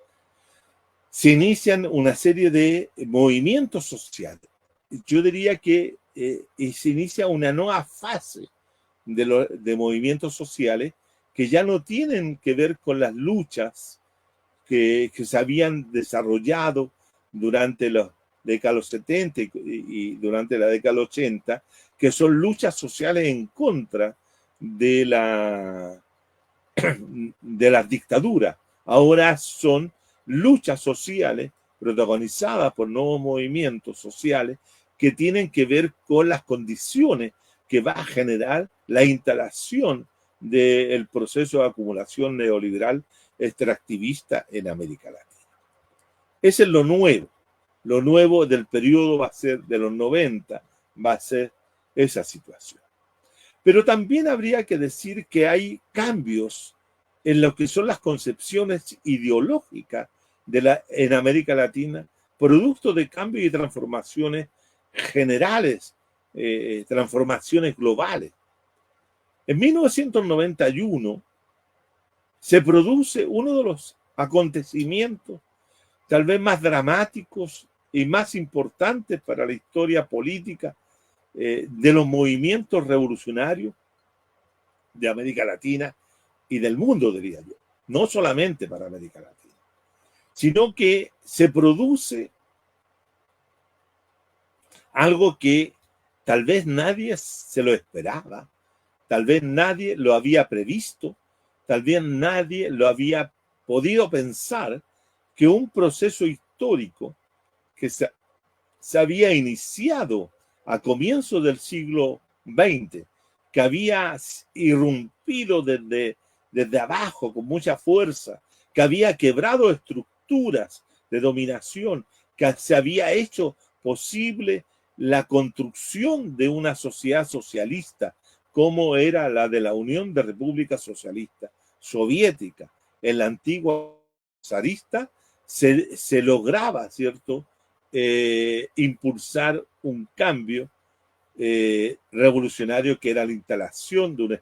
se inician una serie de movimientos sociales. Yo diría que se inicia una nueva fase de movimientos sociales que ya no tienen que ver con las luchas que se habían desarrollado durante los décadas 70 y durante la década 80, que son luchas sociales en contra de las dictaduras. Ahora son luchas sociales protagonizadas por nuevos movimientos sociales que tienen que ver con las condiciones que va a generar la instalación del proceso de acumulación neoliberal extractivista en América Latina. Ese es lo nuevo. Lo nuevo del periodo va a ser de los 90, va a ser esa situación. Pero también habría que decir que hay cambios en lo que son las concepciones ideológicas en América Latina, producto de cambios y transformaciones generales, transformaciones globales. En 1991 se produce uno de los acontecimientos tal vez más dramáticos y más importantes para la historia política de los movimientos revolucionarios de América Latina y del mundo, diría yo. No solamente para América Latina, sino que se produce algo que tal vez nadie se lo esperaba, tal vez nadie lo había previsto, tal vez nadie lo había podido pensar, que un proceso histórico que se había iniciado a comienzos del siglo XX, que había irrumpido desde abajo con mucha fuerza, que había quebrado estructuras de dominación, que se había hecho posible la construcción de una sociedad socialista, como era la de la Unión de Repúblicas Socialistas Soviética. En la antigua zarista se lograba, ¿cierto?, impulsar un cambio revolucionario que era la instalación de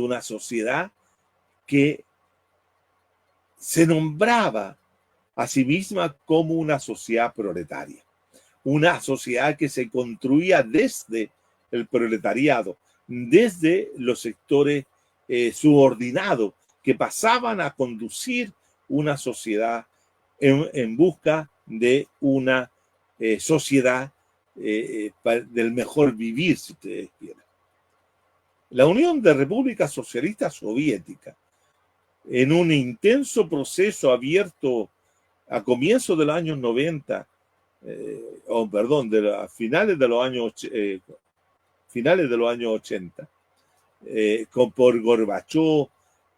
una sociedad que se nombraba a sí misma como una sociedad proletaria, una sociedad que se construía desde el proletariado, desde los sectores subordinados que pasaban a conducir una sociedad en busca de una sociedad del mejor vivir, si ustedes quieren. La Unión de Repúblicas Socialistas Soviéticas, en un intenso proceso abierto a comienzos de los años 90, a finales de los años 80, por Gorbachov,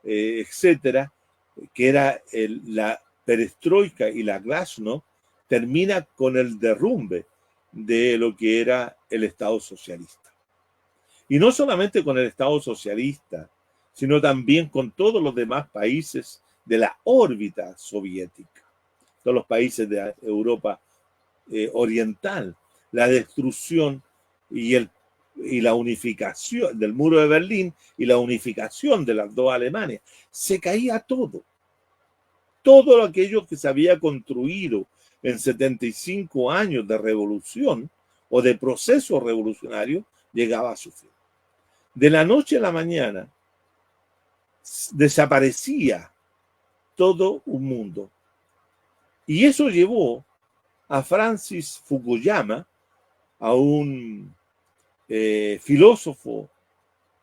etcétera, que era la perestroika y la glasnost, termina con el derrumbe de lo que era el Estado socialista. Y no solamente con el Estado socialista, sino también con todos los demás países de la órbita soviética, todos los países de Europa oriental, la destrucción y la unificación del muro de Berlín y la unificación de las dos Alemanias. Se caía todo. Todo aquello que se había construido en 75 años de revolución o de proceso revolucionario llegaba a su fin. De la noche a la mañana desaparecía todo un mundo. Y eso llevó a Francis Fukuyama, a un filósofo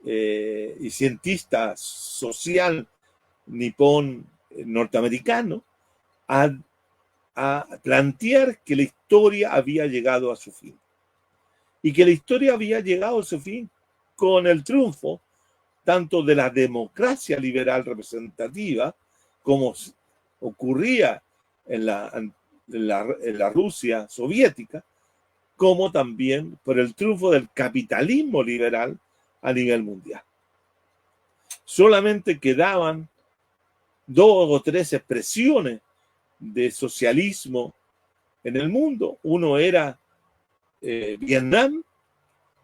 y cientista social nipón norteamericano, a plantear que la historia había llegado a su fin. Y que la historia había llegado a su fin con el triunfo tanto de la democracia liberal representativa, como ocurría en la Rusia soviética, como también por el triunfo del capitalismo liberal a nivel mundial. Solamente quedaban 2 o 3 expresiones de socialismo en el mundo. Uno era Vietnam,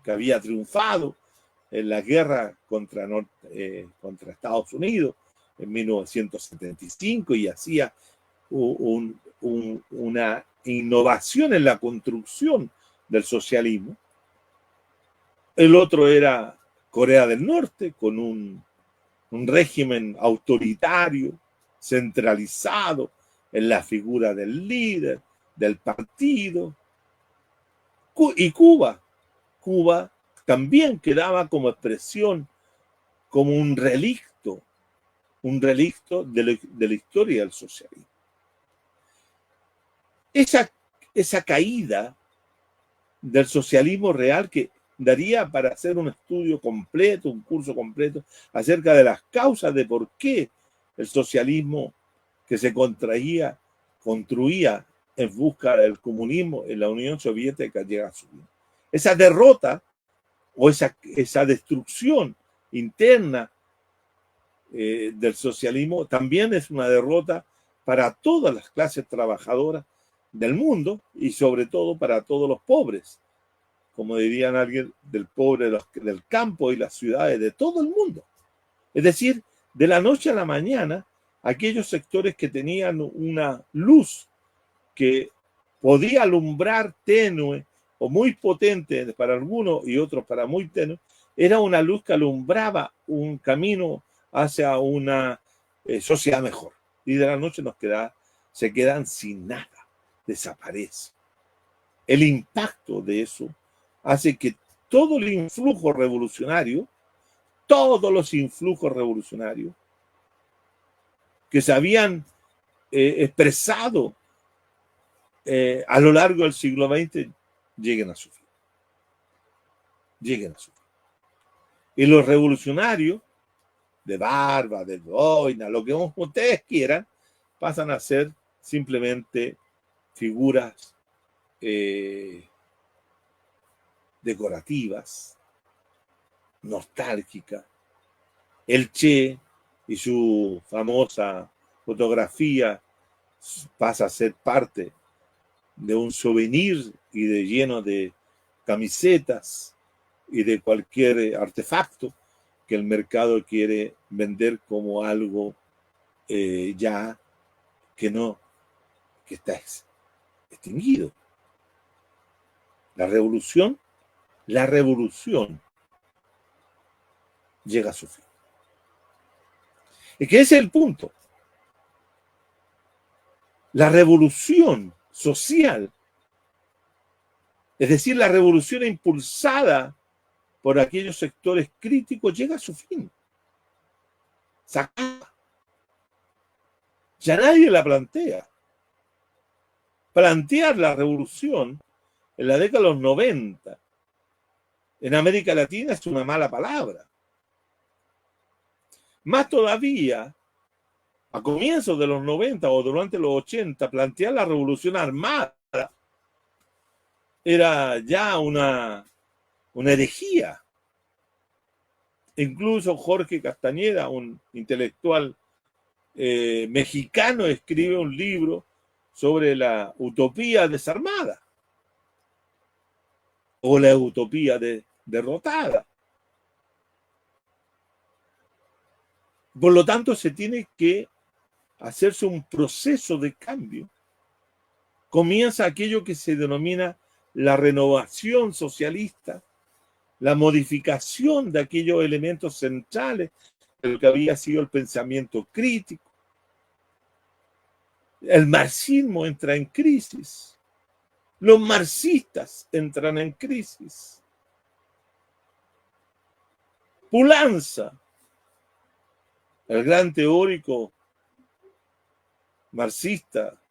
que había triunfado en la guerra contra Estados Unidos en 1975 y hacía una innovación en la construcción del socialismo. El otro era Corea del Norte, con un régimen autoritario, centralizado en la figura del líder, del partido. Y Cuba también quedaba como expresión, como un relicto de la historia del socialismo. Esa caída del socialismo real, que daría para hacer un estudio completo, un curso completo, acerca de las causas de por qué el socialismo que se construía en busca del comunismo en la Unión Soviética llega a su fin. Esa derrota o esa destrucción interna del socialismo también es una derrota para todas las clases trabajadoras del mundo y sobre todo para todos los pobres, como dirían alguien, del pobre del campo y las ciudades de todo el mundo. Es decir, de la noche a la mañana, aquellos sectores que tenían una luz que podía alumbrar tenue o muy potente para algunos y otros para muy tenue, era una luz que alumbraba un camino hacia una sociedad mejor. Y de la noche se quedan sin nada, desaparece. El impacto de eso hace que todo el influjo revolucionario, todos los influjos revolucionarios que se habían expresado a lo largo del siglo XX lleguen a su fin. Y los revolucionarios de barba, de boina, lo que ustedes quieran, pasan a ser simplemente figuras decorativas, nostálgicas. El Che y su famosa fotografía pasa a ser parte de un souvenir y lleno de camisetas y de cualquier artefacto que el mercado quiere vender como algo ya que está extinguido. La revolución llega a su fin. Y que ese es el punto. La revolución social, es decir, la revolución impulsada por aquellos sectores críticos, llega a su fin. Se acaba. Ya nadie la plantea. Plantear la revolución en la década de los 90 en América Latina es una mala palabra. Más todavía, a comienzos de los 90 o durante los 80, plantear la revolución armada era ya una herejía. Incluso Jorge Castañeda, un intelectual mexicano, escribe un libro sobre la utopía desarmada o la utopía derrotada. Por lo tanto, se tiene que hacerse un proceso de cambio. Comienza aquello que se denomina la renovación socialista, la modificación de aquellos elementos centrales de lo que había sido el pensamiento crítico. El marxismo entra en crisis. Los marxistas entran en crisis. Poulanza, el gran teórico marxista,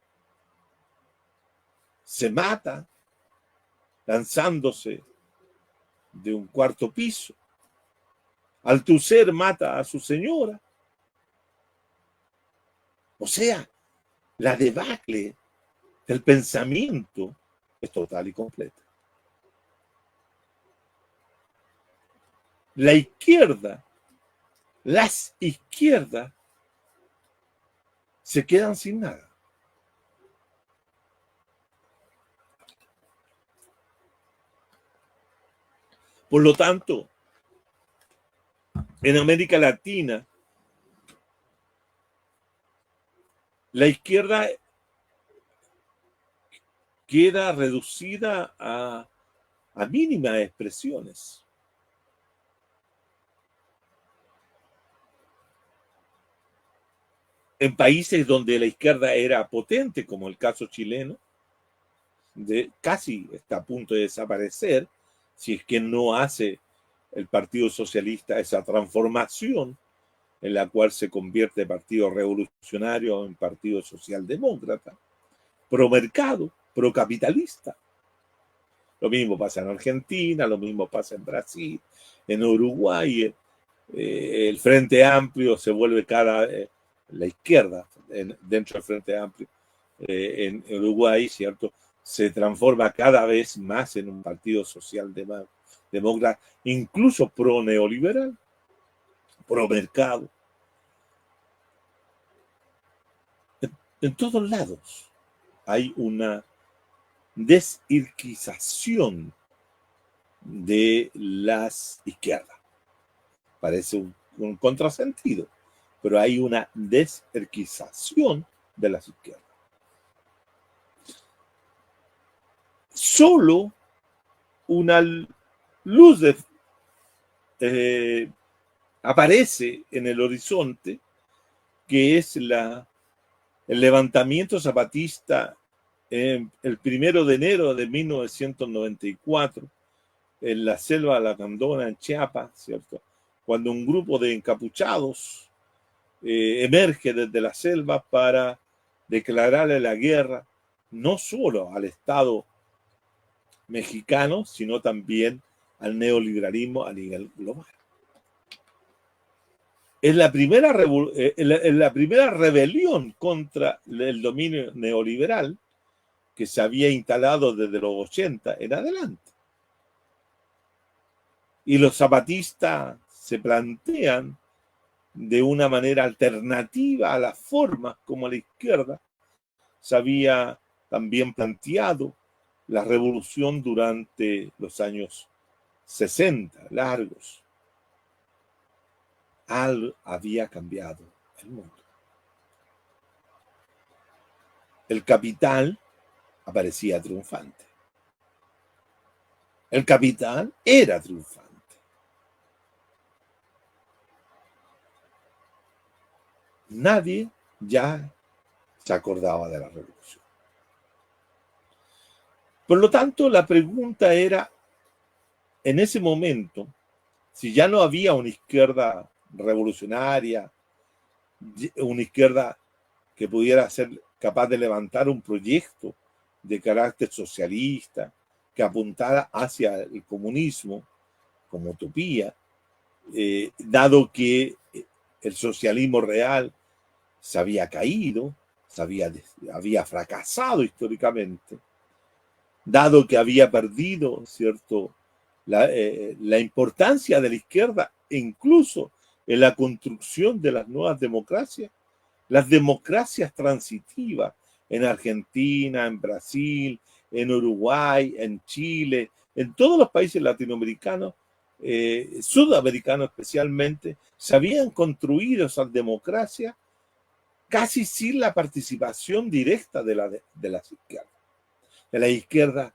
se mata lanzándose de un cuarto piso. Althusser mata a su señora. O sea, la debacle del pensamiento es total y completa. La izquierda, las izquierdas se quedan sin nada. Por lo tanto, en América Latina, la izquierda queda reducida a mínimas expresiones. En países donde la izquierda era potente, como el caso chileno, casi está a punto de desaparecer, si es que no hace el Partido Socialista esa transformación en la cual se convierte el Partido Revolucionario en Partido Socialdemócrata, pro mercado, pro capitalista. Lo mismo pasa en Argentina, lo mismo pasa en Brasil, en Uruguay. El Frente Amplio se vuelve la izquierda dentro del Frente Amplio en Uruguay, ¿cierto? Se transforma cada vez más en un partido socialdemócrata, incluso pro neoliberal, pro mercado. En todos lados hay una desirquización de las izquierdas. Parece un contrasentido, pero hay una deserquización de las izquierdas. Solo una luz aparece en el horizonte, que es el levantamiento zapatista el 1 de enero de 1994 en la selva lacandona, en Chiapas, ¿cierto? Cuando un grupo de encapuchados emerge desde la selva para declararle la guerra no solo al Estado mexicano, sino también al neoliberalismo a nivel global. Es la primera rebelión contra el dominio neoliberal que se había instalado desde los 80 en adelante. Y los zapatistas se plantean de una manera alternativa a las formas como la izquierda se había también planteado la revolución durante los años 60, largos. Algo había cambiado el mundo. El capital aparecía triunfante. El capital era triunfante. Nadie ya se acordaba de la revolución. Por lo tanto, la pregunta era, en ese momento, si ya no había una izquierda revolucionaria, una izquierda que pudiera ser capaz de levantar un proyecto de carácter socialista, que apuntara hacia el comunismo como utopía, dado que el socialismo real se había caído, había fracasado históricamente, dado que había perdido, ¿cierto?, la importancia de la izquierda, incluso en la construcción de las nuevas democracias, las democracias transitivas en Argentina, en Brasil, en Uruguay, en Chile, en todos los países latinoamericanos, sudamericanos especialmente, se habían construido esas democracias casi sin la participación directa de las izquierdas. De la izquierda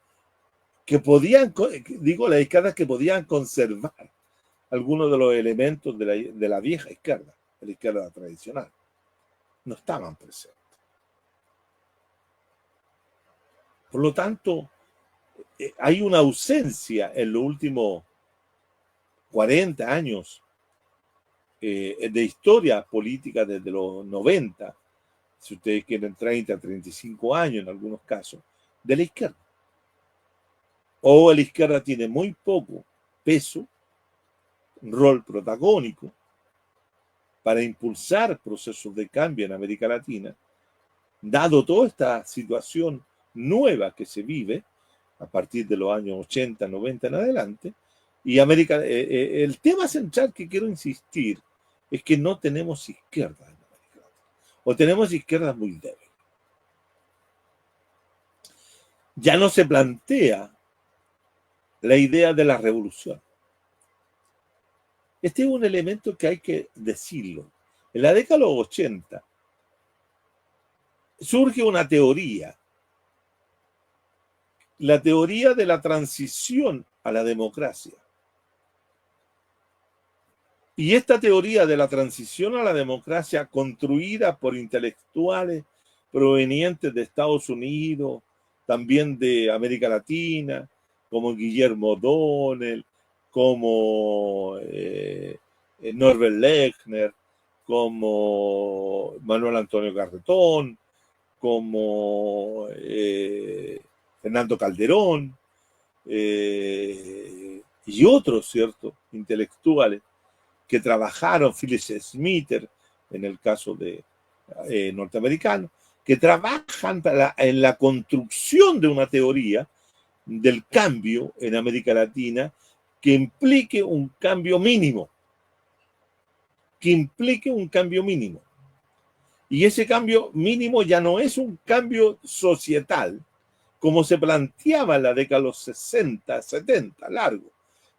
que podían, las izquierdas que podían conservar algunos de los elementos de la vieja izquierda, de la izquierda tradicional. No estaban presentes. Por lo tanto, hay una ausencia en los últimos 40 años de historia política desde los 90, si ustedes quieren 30, 35 años en algunos casos, de la izquierda. O la izquierda tiene muy poco peso, rol protagónico para impulsar procesos de cambio en América Latina, dado toda esta situación nueva que se vive a partir de los años 80, 90 en adelante. Y el tema central que quiero insistir es que no tenemos izquierda en América Latina, o tenemos izquierdas muy débiles. Ya no se plantea la idea de la revolución. Este es un elemento que hay que decirlo. En la década de los 80 surge una teoría, la teoría de la transición a la democracia. Y esta teoría de la transición a la democracia, construida por intelectuales provenientes de Estados Unidos, también de América Latina, como Guillermo O'Donnell, como Norbert Lechner, como Manuel Antonio Garretón, como Fernando Calderón y otros, ¿cierto?, intelectuales que trabajaron, Phyllis Smither, en el caso de norteamericano, que trabajan en la construcción de una teoría del cambio en América Latina que implique un cambio mínimo. Y ese cambio mínimo ya no es un cambio societal, como se planteaba en la década de los 60, 70, largo,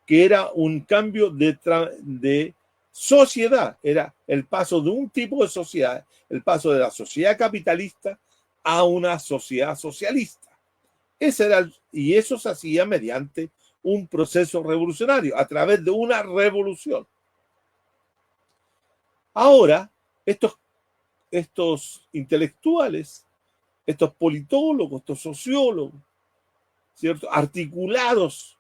que era un cambio de sociedad, era el paso de un tipo de sociedad, el paso de la sociedad capitalista a una sociedad socialista. Y eso se hacía mediante un proceso revolucionario, a través de una revolución. Ahora, estos intelectuales, estos politólogos, estos sociólogos, ¿cierto?, articulados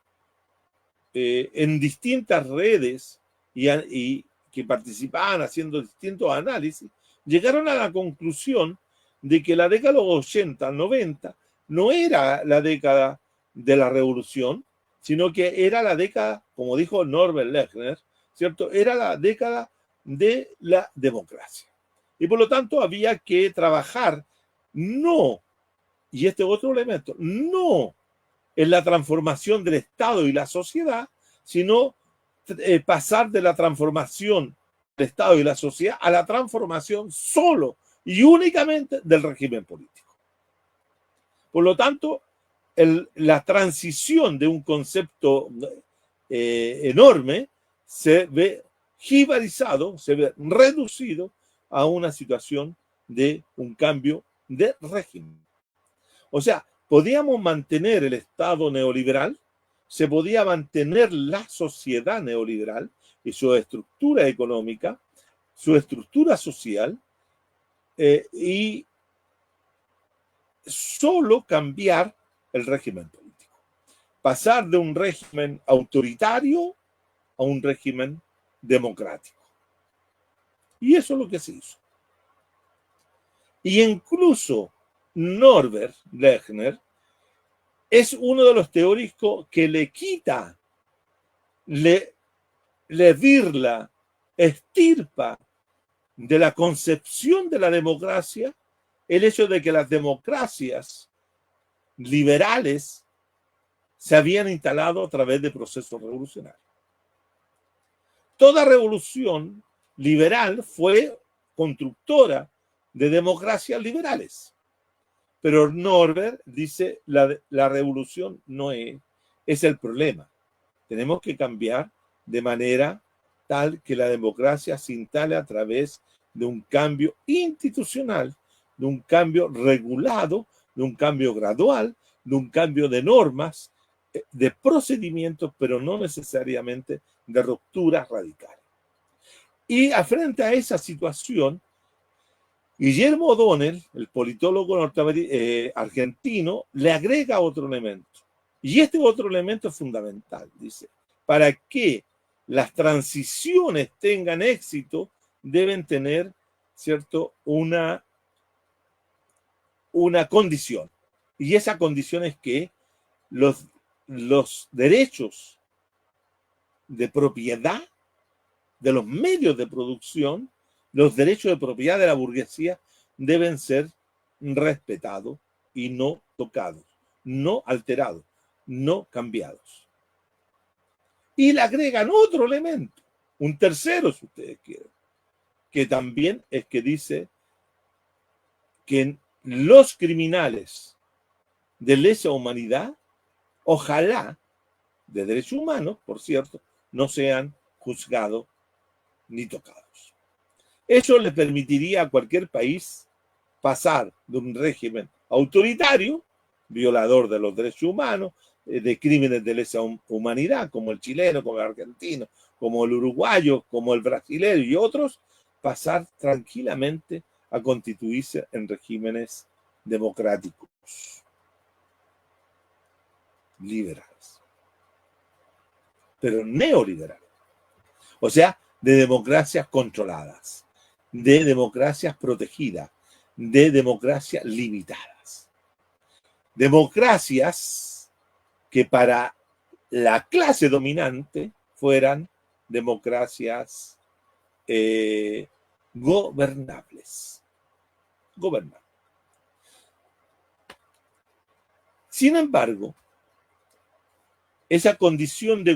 en distintas redes y que participaban haciendo distintos análisis, llegaron a la conclusión de que la década de los 80, 90 no era la década de la revolución, sino que era la década, como dijo Norbert Lechner, ¿cierto?, era la década de la democracia. Y por lo tanto había que trabajar y este otro elemento, no en la transformación del Estado y la sociedad, sino pasar de la transformación del Estado y la sociedad a la transformación solo y únicamente del régimen político. Por lo tanto, la transición de un concepto enorme se ve jibarizado, se ve reducido a una situación de un cambio de régimen. O sea, podíamos mantener el Estado neoliberal, se podía mantener la sociedad neoliberal y su estructura económica, su estructura social, y solo cambiar el régimen político. Pasar de un régimen autoritario a un régimen democrático. Y eso es lo que se hizo. Y incluso Norbert Lechner es uno de los teóricos que le quita, le virla, estirpa de la concepción de la democracia el hecho de que las democracias liberales se habían instalado a través de procesos revolucionarios. Toda revolución liberal fue constructora de democracias liberales. Pero Norbert dice la revolución no es el problema. Tenemos que cambiar de manera tal que la democracia se instale a través de un cambio institucional, de un cambio regulado, de un cambio gradual, de un cambio de normas de procedimientos, pero no necesariamente de rupturas radicales. Y frente a esa situación, Guillermo O'Donnell, el politólogo argentino, le agrega otro elemento. Y este otro elemento es fundamental. Dice, para que las transiciones tengan éxito, deben tener, ¿cierto?, una condición. Y esa condición es que los derechos de propiedad de los medios de producción, los derechos de propiedad de la burguesía deben ser respetados y no tocados, no alterados, no cambiados. Y le agregan otro elemento, un tercero, si ustedes quieren, que también es que dice que los criminales de lesa humanidad, ojalá, de derechos humanos, por cierto, no sean juzgados ni tocados. Eso le permitiría a cualquier país pasar de un régimen autoritario, violador de los derechos humanos, de crímenes de lesa humanidad, como el chileno, como el argentino, como el uruguayo, como el brasileño y otros, pasar tranquilamente a constituirse en regímenes democráticos, liberales, pero neoliberales. O sea, de democracias controladas, de democracias protegidas, de democracias limitadas. Democracias que para la clase dominante fueran democracias gobernables. Sin embargo, esa condición de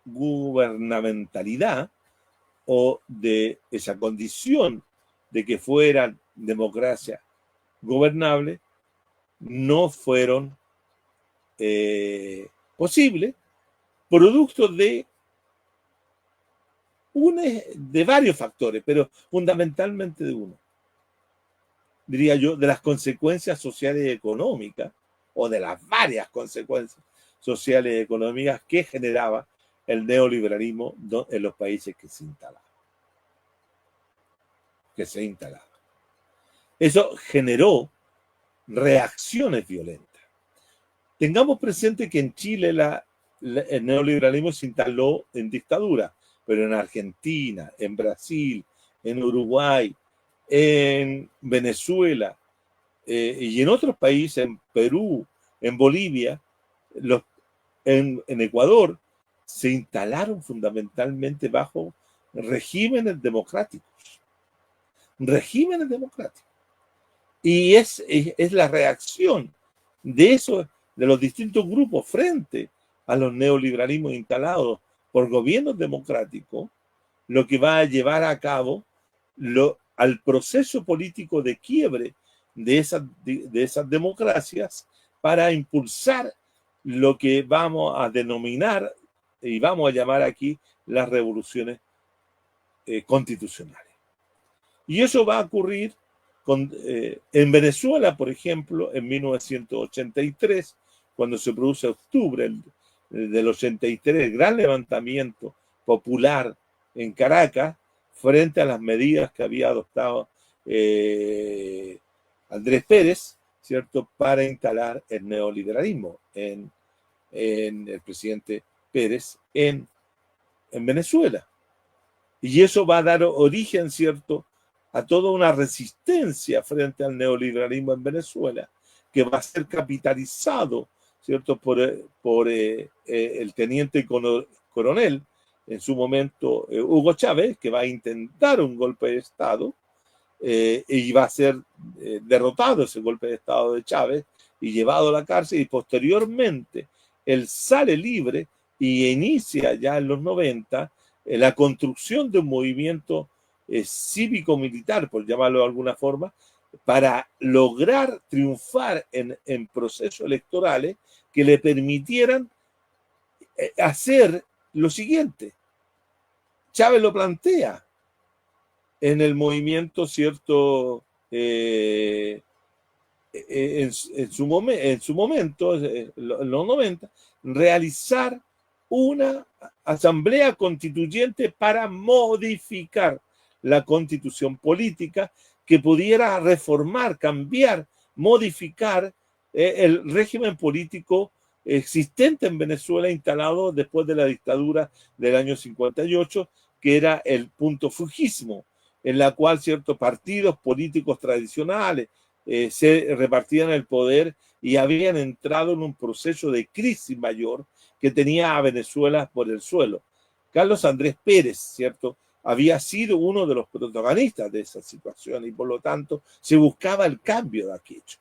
gubernamentalidad o de esa condición de que fueran democracia gobernable no fueron posibles, producto de varios factores, pero fundamentalmente de uno. Diría yo, de las consecuencias sociales y económicas, o de las varias consecuencias sociales y económicas que generaba el neoliberalismo en los países que se instalaba. Eso generó reacciones violentas. Tengamos presente que en Chile el neoliberalismo se instaló en dictadura, pero en Argentina, en Brasil, en Uruguay, en Venezuela y en otros países, en Perú, en Bolivia, en Ecuador, se instalaron fundamentalmente bajo regímenes democráticos. Y es la reacción de los distintos grupos frente a los neoliberalismos instalados por gobiernos democráticos, lo que va a llevar a cabo al proceso político de quiebre de esas democracias para impulsar lo que vamos a denominar y vamos a llamar aquí las revoluciones constitucionales. Y eso va a ocurrir en Venezuela, por ejemplo, en 1983, cuando se produce octubre del 83, el gran levantamiento popular en Caracas frente a las medidas que había adoptado Andrés Pérez, ¿cierto?, para instalar el neoliberalismo en el presidente Pérez en Venezuela. Y eso va a dar origen, ¿cierto?, a toda una resistencia frente al neoliberalismo en Venezuela, que va a ser capitalizado, ¿cierto?, por el teniente coronel, en su momento Hugo Chávez, que va a intentar un golpe de Estado, y va a ser derrotado ese golpe de Estado de Chávez y llevado a la cárcel, y posteriormente él sale libre y inicia ya en los 90 la construcción de un movimiento cívico-militar, por llamarlo de alguna forma, para lograr triunfar en procesos electorales que le permitieran hacer lo siguiente. Chávez lo plantea en el movimiento, ¿cierto?, en su momento, en los 90, realizar una asamblea constituyente para modificar la constitución política que pudiera reformar, cambiar, modificar el régimen político existente en Venezuela instalado después de la dictadura del año 58, que era el punto fujismo, en la cual ciertos partidos políticos tradicionales se repartían el poder y habían entrado en un proceso de crisis mayor que tenía a Venezuela por el suelo. Carlos Andrés Pérez, ¿cierto?, había sido uno de los protagonistas de esa situación y por lo tanto se buscaba el cambio de aquello.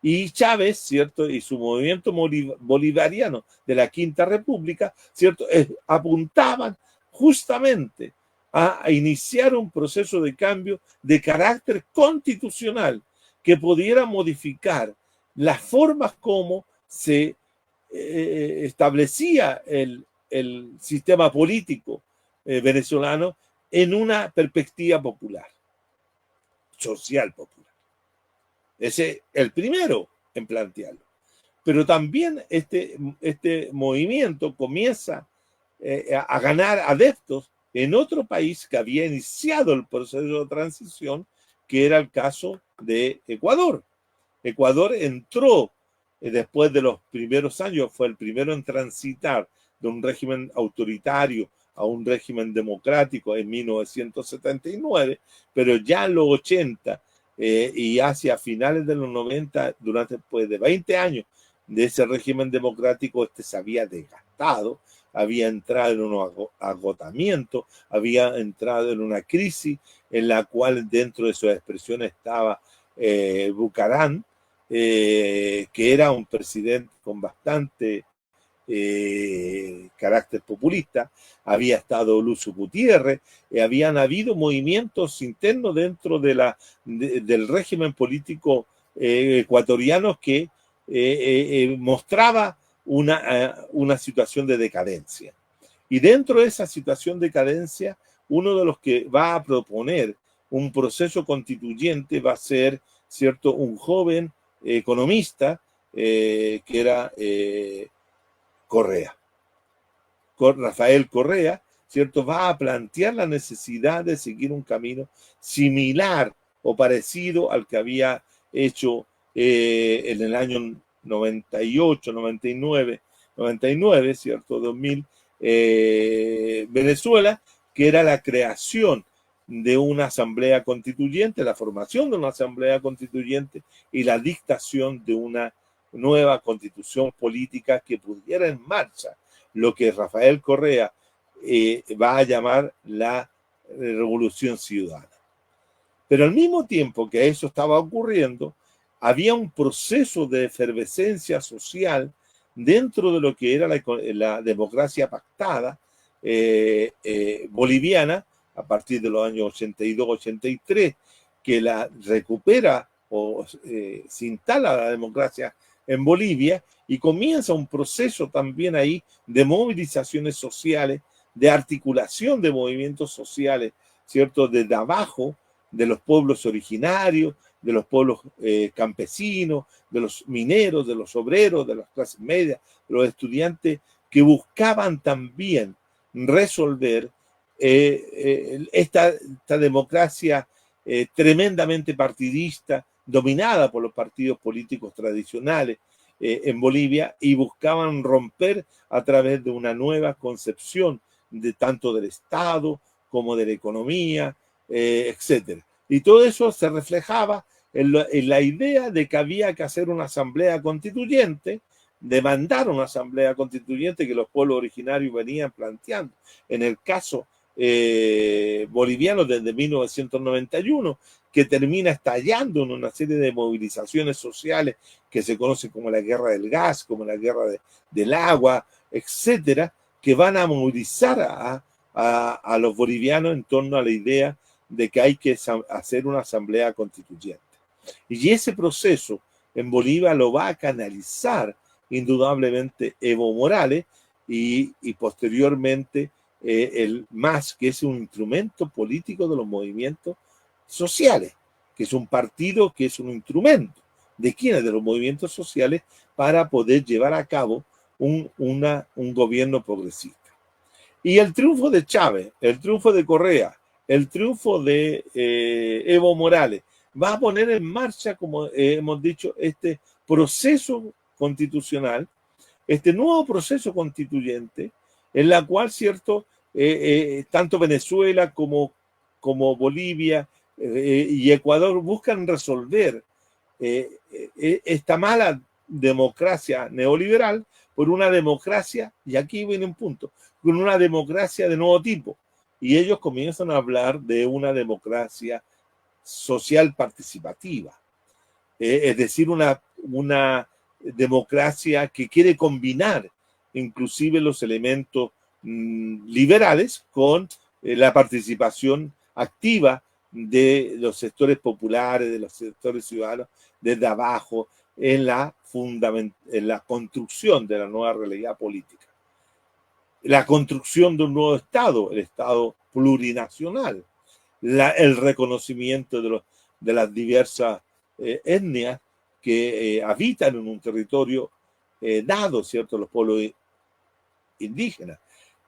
Y Chávez, ¿cierto?, y su movimiento bolivariano de la Quinta República, ¿cierto?, apuntaban justamente a iniciar un proceso de cambio de carácter constitucional que pudiera modificar las formas como se establecía el sistema político venezolano en una perspectiva popular, social popular. Ese es el primero en plantearlo. Pero también este movimiento comienza a ganar adeptos en otro país que había iniciado el proceso de transición, que era el caso de Ecuador. Ecuador entró después de los primeros años, fue el primero en transitar de un régimen autoritario a un régimen democrático en 1979, pero ya en los 80 y hacia finales de los 90, durante después de 20 años de ese régimen democrático, se había desgastado, había entrado en un agotamiento, había entrado en una crisis en la cual dentro de sus expresiones estaba Bucarán, que era un presidente con bastante carácter populista, había estado Lucio Gutiérrez, habían habido movimientos internos dentro de del régimen político ecuatoriano que mostraba una situación de decadencia. Y dentro de esa situación de decadencia, uno de los que va a proponer un proceso constituyente va a ser, ¿cierto?, un joven economista que era Correa. Rafael Correa, ¿cierto?, va a plantear la necesidad de seguir un camino similar o parecido al que había hecho en el año 98, 99, ¿cierto?, 2000, Venezuela, que era la creación de una asamblea constituyente, la formación de una asamblea constituyente y la dictación de una nueva constitución política que pudiera en marcha lo que Rafael Correa va a llamar la revolución ciudadana. Pero al mismo tiempo que eso estaba ocurriendo, había un proceso de efervescencia social dentro de lo que era la democracia pactada boliviana a partir de los años 82-83, que la recupera o se instala la democracia en Bolivia y comienza un proceso también ahí de movilizaciones sociales, de articulación de movimientos sociales, ¿cierto?, desde abajo, de los pueblos originarios, de los pueblos campesinos, de los mineros, de los obreros, de las clases medias, de los estudiantes, que buscaban también resolver esta democracia tremendamente partidista, dominada por los partidos políticos tradicionales en Bolivia, y buscaban romper a través de una nueva concepción de tanto del Estado como de la economía, etcétera. Y todo eso se reflejaba en la idea de que había que hacer una asamblea constituyente, demandar una asamblea constituyente que los pueblos originarios venían planteando. En el caso boliviano desde 1991, que termina estallando en una serie de movilizaciones sociales que se conocen como la guerra del gas, como la guerra del agua, etcétera, que van a movilizar a los bolivianos en torno a la idea de que hay que hacer una asamblea constituyente. Y ese proceso en Bolivia lo va a canalizar indudablemente Evo Morales y posteriormente el MAS, que es un instrumento político de los movimientos sociales, que es un partido que es un instrumento ¿De quiénes? De los movimientos sociales para poder llevar a cabo un gobierno progresista. Y el triunfo de Chávez, el triunfo de Correa, el triunfo de Evo Morales, va a poner en marcha, como hemos dicho, este proceso constitucional, este nuevo proceso constituyente, en la cual, cierto, tanto Venezuela como Bolivia y Ecuador buscan resolver esta mala democracia neoliberal por una democracia, y aquí viene un punto, con una democracia de nuevo tipo. Y ellos comienzan a hablar de una democracia social participativa, es decir, una democracia que quiere combinar inclusive los elementos liberales con la participación activa de los sectores populares, de los sectores ciudadanos, desde abajo, en la construcción de la nueva realidad política. La construcción de un nuevo Estado, el Estado plurinacional, el reconocimiento de las diversas etnias que habitan en un territorio dado, ¿cierto?, los pueblos indígenas.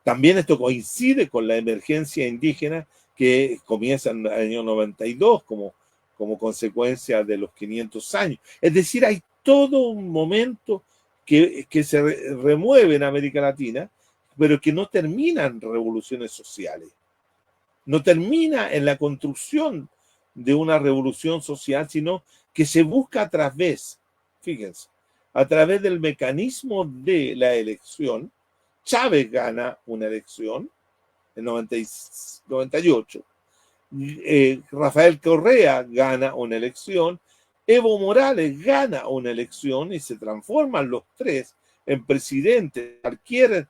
También esto coincide con la emergencia indígena que comienza en el año 92 como consecuencia de los 500 años. Es decir, hay todo un momento que se remueve en América Latina, pero que no termina en revoluciones sociales. No termina en la construcción de una revolución social, sino que se busca a través, fíjense, a través del mecanismo de la elección. Chávez gana una elección en 98, Rafael Correa gana una elección, Evo Morales gana una elección y se transforman los tres en presidentes, adquieren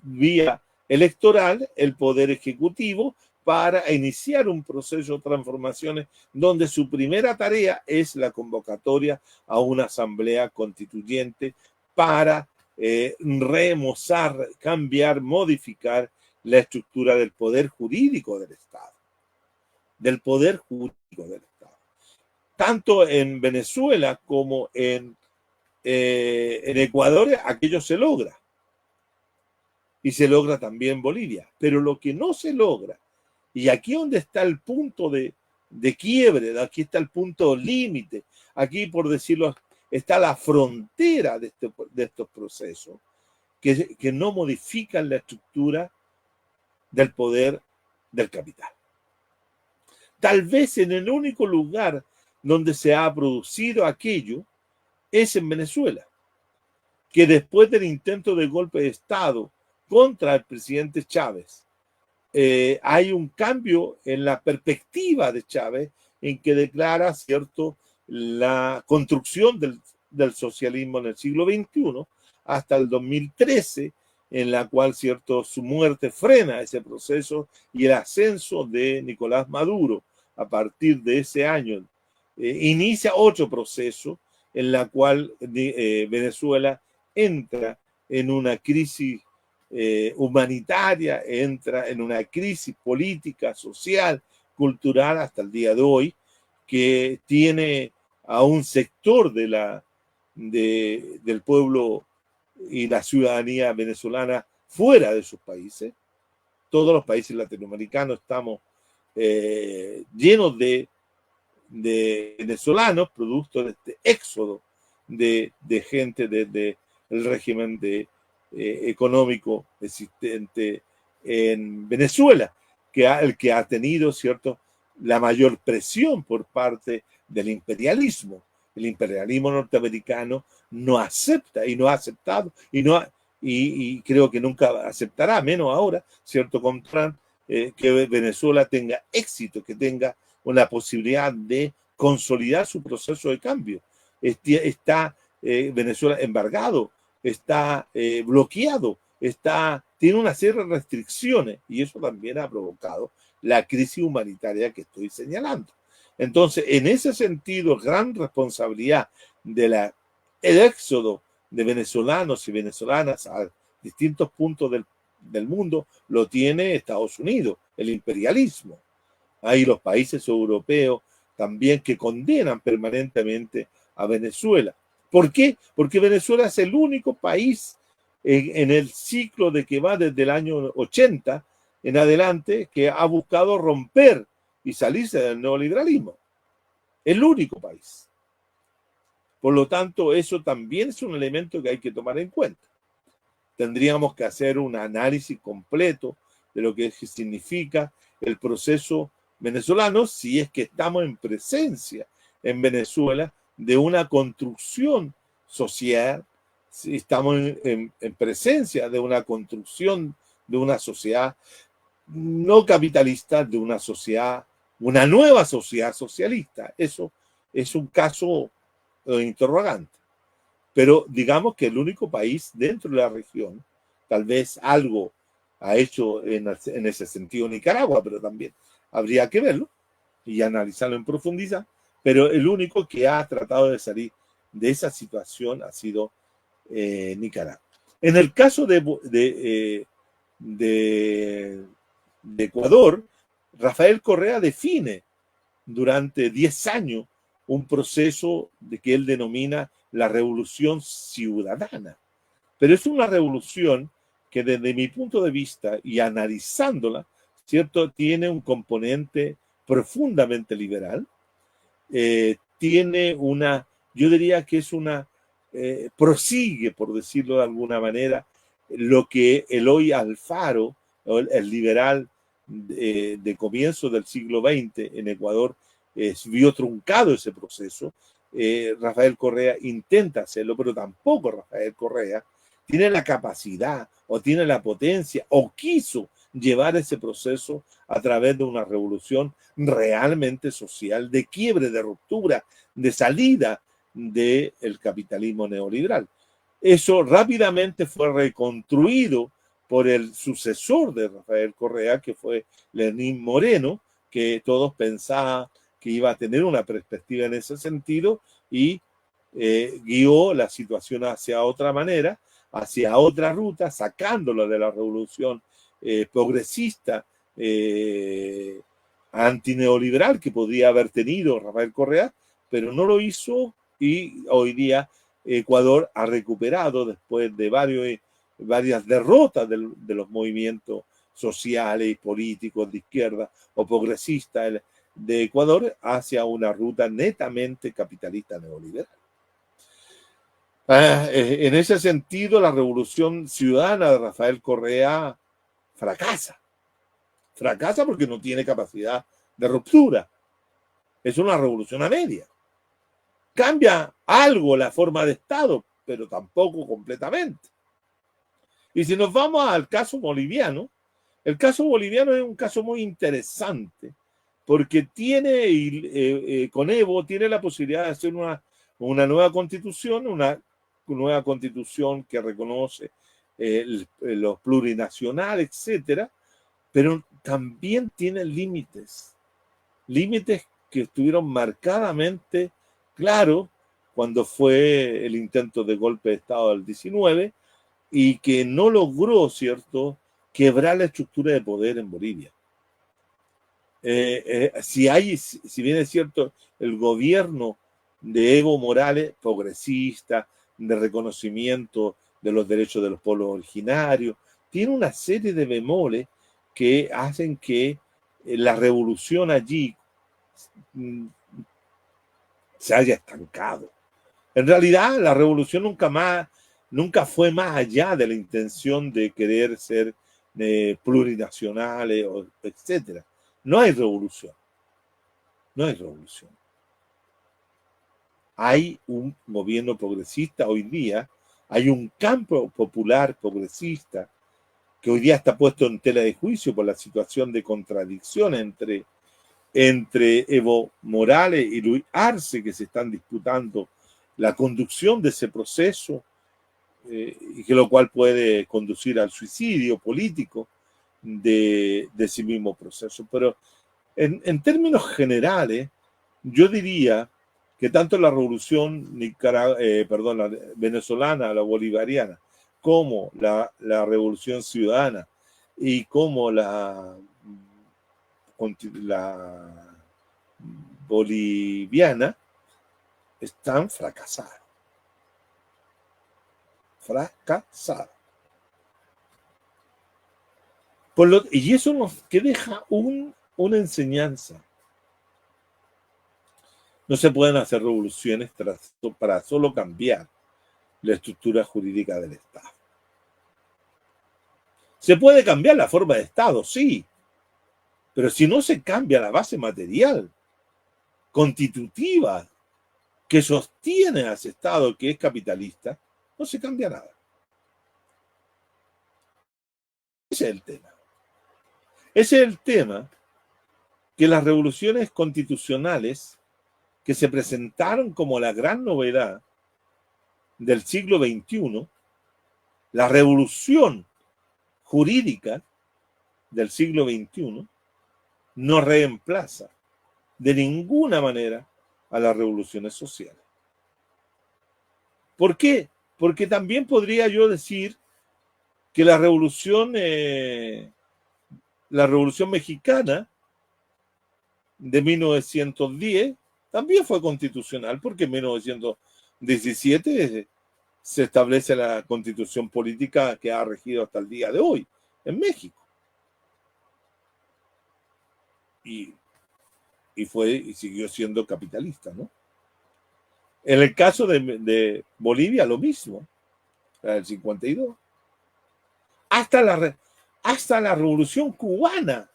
vía electoral el poder ejecutivo para iniciar un proceso de transformaciones donde su primera tarea es la convocatoria a una asamblea constituyente para remozar, cambiar, modificar la estructura del poder jurídico del Estado. Del poder jurídico del Estado. Tanto en Venezuela como en Ecuador aquello se logra. Y se logra también en Bolivia. Pero lo que no se logra, y aquí donde está el punto de quiebre, aquí está el punto límite, aquí por decirlo, está la frontera de estos procesos, que no modifican la estructura del poder del capital. Tal vez en el único lugar donde se ha producido aquello es en Venezuela, que después del intento de golpe de Estado contra el presidente Chávez, hay un cambio en la perspectiva de Chávez en que declara, ¿cierto?, la construcción del socialismo en el siglo XXI hasta el 2013, en la cual, ¿cierto?, su muerte frena ese proceso y el ascenso de Nicolás Maduro a partir de ese año inicia otro proceso en la cual Venezuela entra en una crisis humanitaria, entra en una crisis política, social, cultural hasta el día de hoy, que tiene a un sector del pueblo y la ciudadanía venezolana fuera de sus países. Todos los países latinoamericanos estamos llenos de venezolanos, producto de este éxodo de gente desde el régimen económico existente en Venezuela, el que ha tenido, ¿cierto?, la mayor presión por parte del imperialismo. El imperialismo norteamericano no acepta y no ha aceptado y creo que nunca aceptará, menos ahora, ¿cierto?, con Trump, que Venezuela tenga éxito, que tenga una posibilidad de consolidar su proceso de cambio. Está Venezuela embargado, está bloqueado, tiene una serie de restricciones y eso también ha provocado la crisis humanitaria que estoy señalando. Entonces, en ese sentido, gran responsabilidad del éxodo de venezolanos y venezolanas a distintos puntos del mundo lo tiene Estados Unidos, el imperialismo. Ahí los países europeos también que condenan permanentemente a Venezuela. ¿Por qué? Porque Venezuela es el único país en el ciclo de que va desde el año 80 en adelante que ha buscado romper y salirse del neoliberalismo. El único país. Por lo tanto, eso también es un elemento que hay que tomar en cuenta. Tendríamos que hacer un análisis completo de lo que significa el proceso venezolano si es que estamos en presencia en Venezuela de una construcción social, si estamos en presencia de una construcción de una sociedad no capitalista, de una sociedad, una nueva sociedad socialista. Eso es un caso interrogante. Pero digamos que el único país dentro de la región, tal vez algo ha hecho en ese sentido Nicaragua, pero también habría que verlo y analizarlo en profundidad, pero el único que ha tratado de salir de esa situación ha sido Nicaragua. En el caso de Ecuador, Rafael Correa define durante 10 años un proceso de que él denomina la revolución ciudadana. Pero es una revolución que desde mi punto de vista y analizándola, ¿cierto? Tiene un componente profundamente liberal, tiene una, yo diría que es una, prosigue, por decirlo de alguna manera, lo que Eloy Alfaro, el liberal de comienzo del siglo XX en Ecuador, vio truncado ese proceso. Rafael Correa intenta hacerlo, pero tampoco Rafael Correa tiene la capacidad o tiene la potencia o quiso llevar ese proceso a través de una revolución realmente social, de quiebre, de ruptura, de salida del capitalismo neoliberal. Eso rápidamente fue reconstruido por el sucesor de Rafael Correa, que fue Lenín Moreno, que todos pensaban que iba a tener una perspectiva en ese sentido y guió la situación hacia otra manera, hacia otra ruta, sacándolo de la revolución progresista antineoliberal que podría haber tenido Rafael Correa, pero no lo hizo y hoy día Ecuador ha recuperado después de varias derrotas de los movimientos sociales y políticos de izquierda o progresistas de Ecuador hacia una ruta netamente capitalista neoliberal. En ese sentido, la revolución ciudadana de Rafael Correa fracasa. Fracasa porque no tiene capacidad de ruptura. Es una revolución a media. Cambia algo la forma de Estado, pero tampoco completamente. Y si nos vamos al caso boliviano, el caso boliviano es un caso muy interesante porque tiene, con Evo, tiene la posibilidad de hacer una nueva constitución, una nueva constitución que reconoce los plurinacionales, etcétera, pero también tiene límites que estuvieron marcadamente claros cuando fue el intento de golpe de Estado del 19 y que no logró, ¿cierto?, quebrar la estructura de poder en Bolivia. Si bien es cierto, el gobierno de Evo Morales, progresista, de reconocimiento de los derechos de los pueblos originarios, tiene una serie de bemoles que hacen que la revolución allí se haya estancado. En realidad, la revolución nunca fue más allá de la intención de querer ser plurinacionales, etcétera. No hay revolución. No hay revolución. Hay un gobierno progresista hoy día, hay un campo popular progresista que hoy día está puesto en tela de juicio por la situación de contradicción entre Evo Morales y Luis Arce, que se están disputando la conducción de ese proceso, y que lo cual puede conducir al suicidio político de ese mismo proceso. Pero en términos generales, yo diría que tanto la revolución la venezolana, la bolivariana, como la revolución ciudadana y como la boliviana están fracasadas. Fracasadas. Y eso nos que deja una enseñanza. No se pueden hacer revoluciones para solo cambiar la estructura jurídica del Estado. Se puede cambiar la forma de Estado, sí, pero si no se cambia la base material, constitutiva, que sostiene a ese Estado que es capitalista, no se cambia nada. Ese es el tema. Ese es el tema que las revoluciones constitucionales que se presentaron como la gran novedad del siglo XXI, la revolución jurídica del siglo XXI, no reemplaza de ninguna manera a las revoluciones sociales. ¿Por qué? Porque también podría yo decir que la revolución mexicana de 1910 también fue constitucional, porque en 1917 se establece la constitución política que ha regido hasta el día de hoy en México. Y siguió siendo capitalista, ¿no? En el caso de Bolivia, lo mismo, el 52. Hasta la Revolución Cubana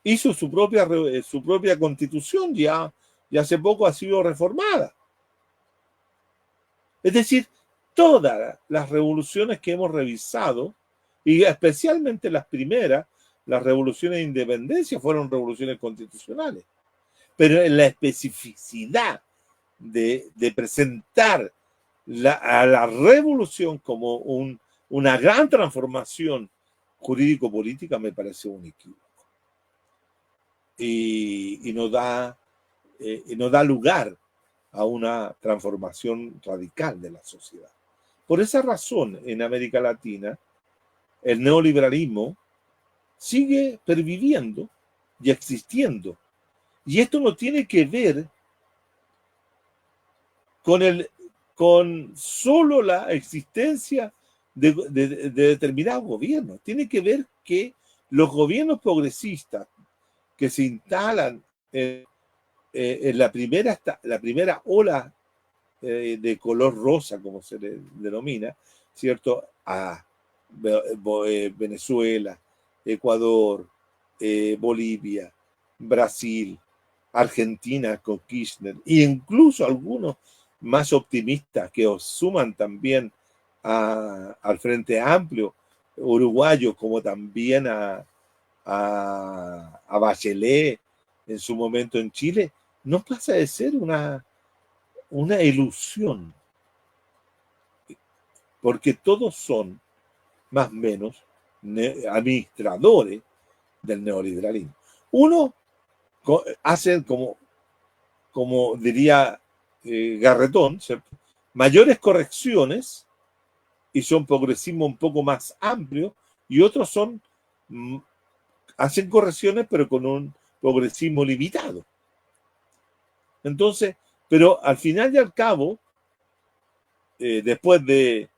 hizo su propia constitución, ya hace poco ha sido reformada. Es decir, todas las revoluciones que hemos revisado, y especialmente las primeras, las revoluciones de independencia, fueron revoluciones constitucionales. Pero en la especificidad de presentar a la revolución como una gran transformación jurídico-política me parece un equívoco. Y no da lugar a una transformación radical de la sociedad. Por esa razón, en América Latina, el neoliberalismo sigue perviviendo y existiendo. Y esto no tiene que ver con solo la existencia de determinados gobiernos. Tiene que ver que los gobiernos progresistas que se instalan en la primera ola de color rosa, como se le denomina, ¿cierto? A Venezuela, Ecuador, Bolivia, Brasil, Argentina con Kirchner, e incluso algunos más optimistas que os suman también al Frente Amplio uruguayo, como también a Bachelet en su momento en Chile, no pasa de ser una ilusión, porque todos son más o menos administradores del neoliberalismo. Uno hacen como diría Garretón, ¿cierto?, mayores correcciones y son progresismo un poco más amplio, y otros hacen correcciones pero con un progresismo limitado. Entonces, pero al final y al cabo, después de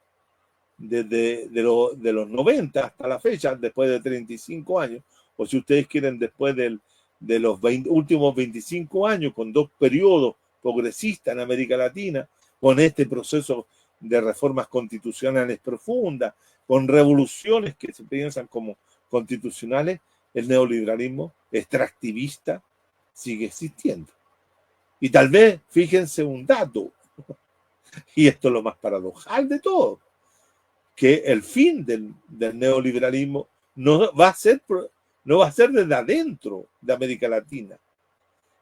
los 90 hasta la fecha, después de 35 años, o si ustedes quieren, después de los últimos 25 años, con dos periodos progresistas en América Latina, con este proceso de reformas constitucionales profundas, con revoluciones que se piensan como constitucionales, el neoliberalismo extractivista sigue existiendo. Y tal vez, fíjense un dato, y esto es lo más paradojal de todo, que el fin del neoliberalismo no va a ser desde adentro de América Latina.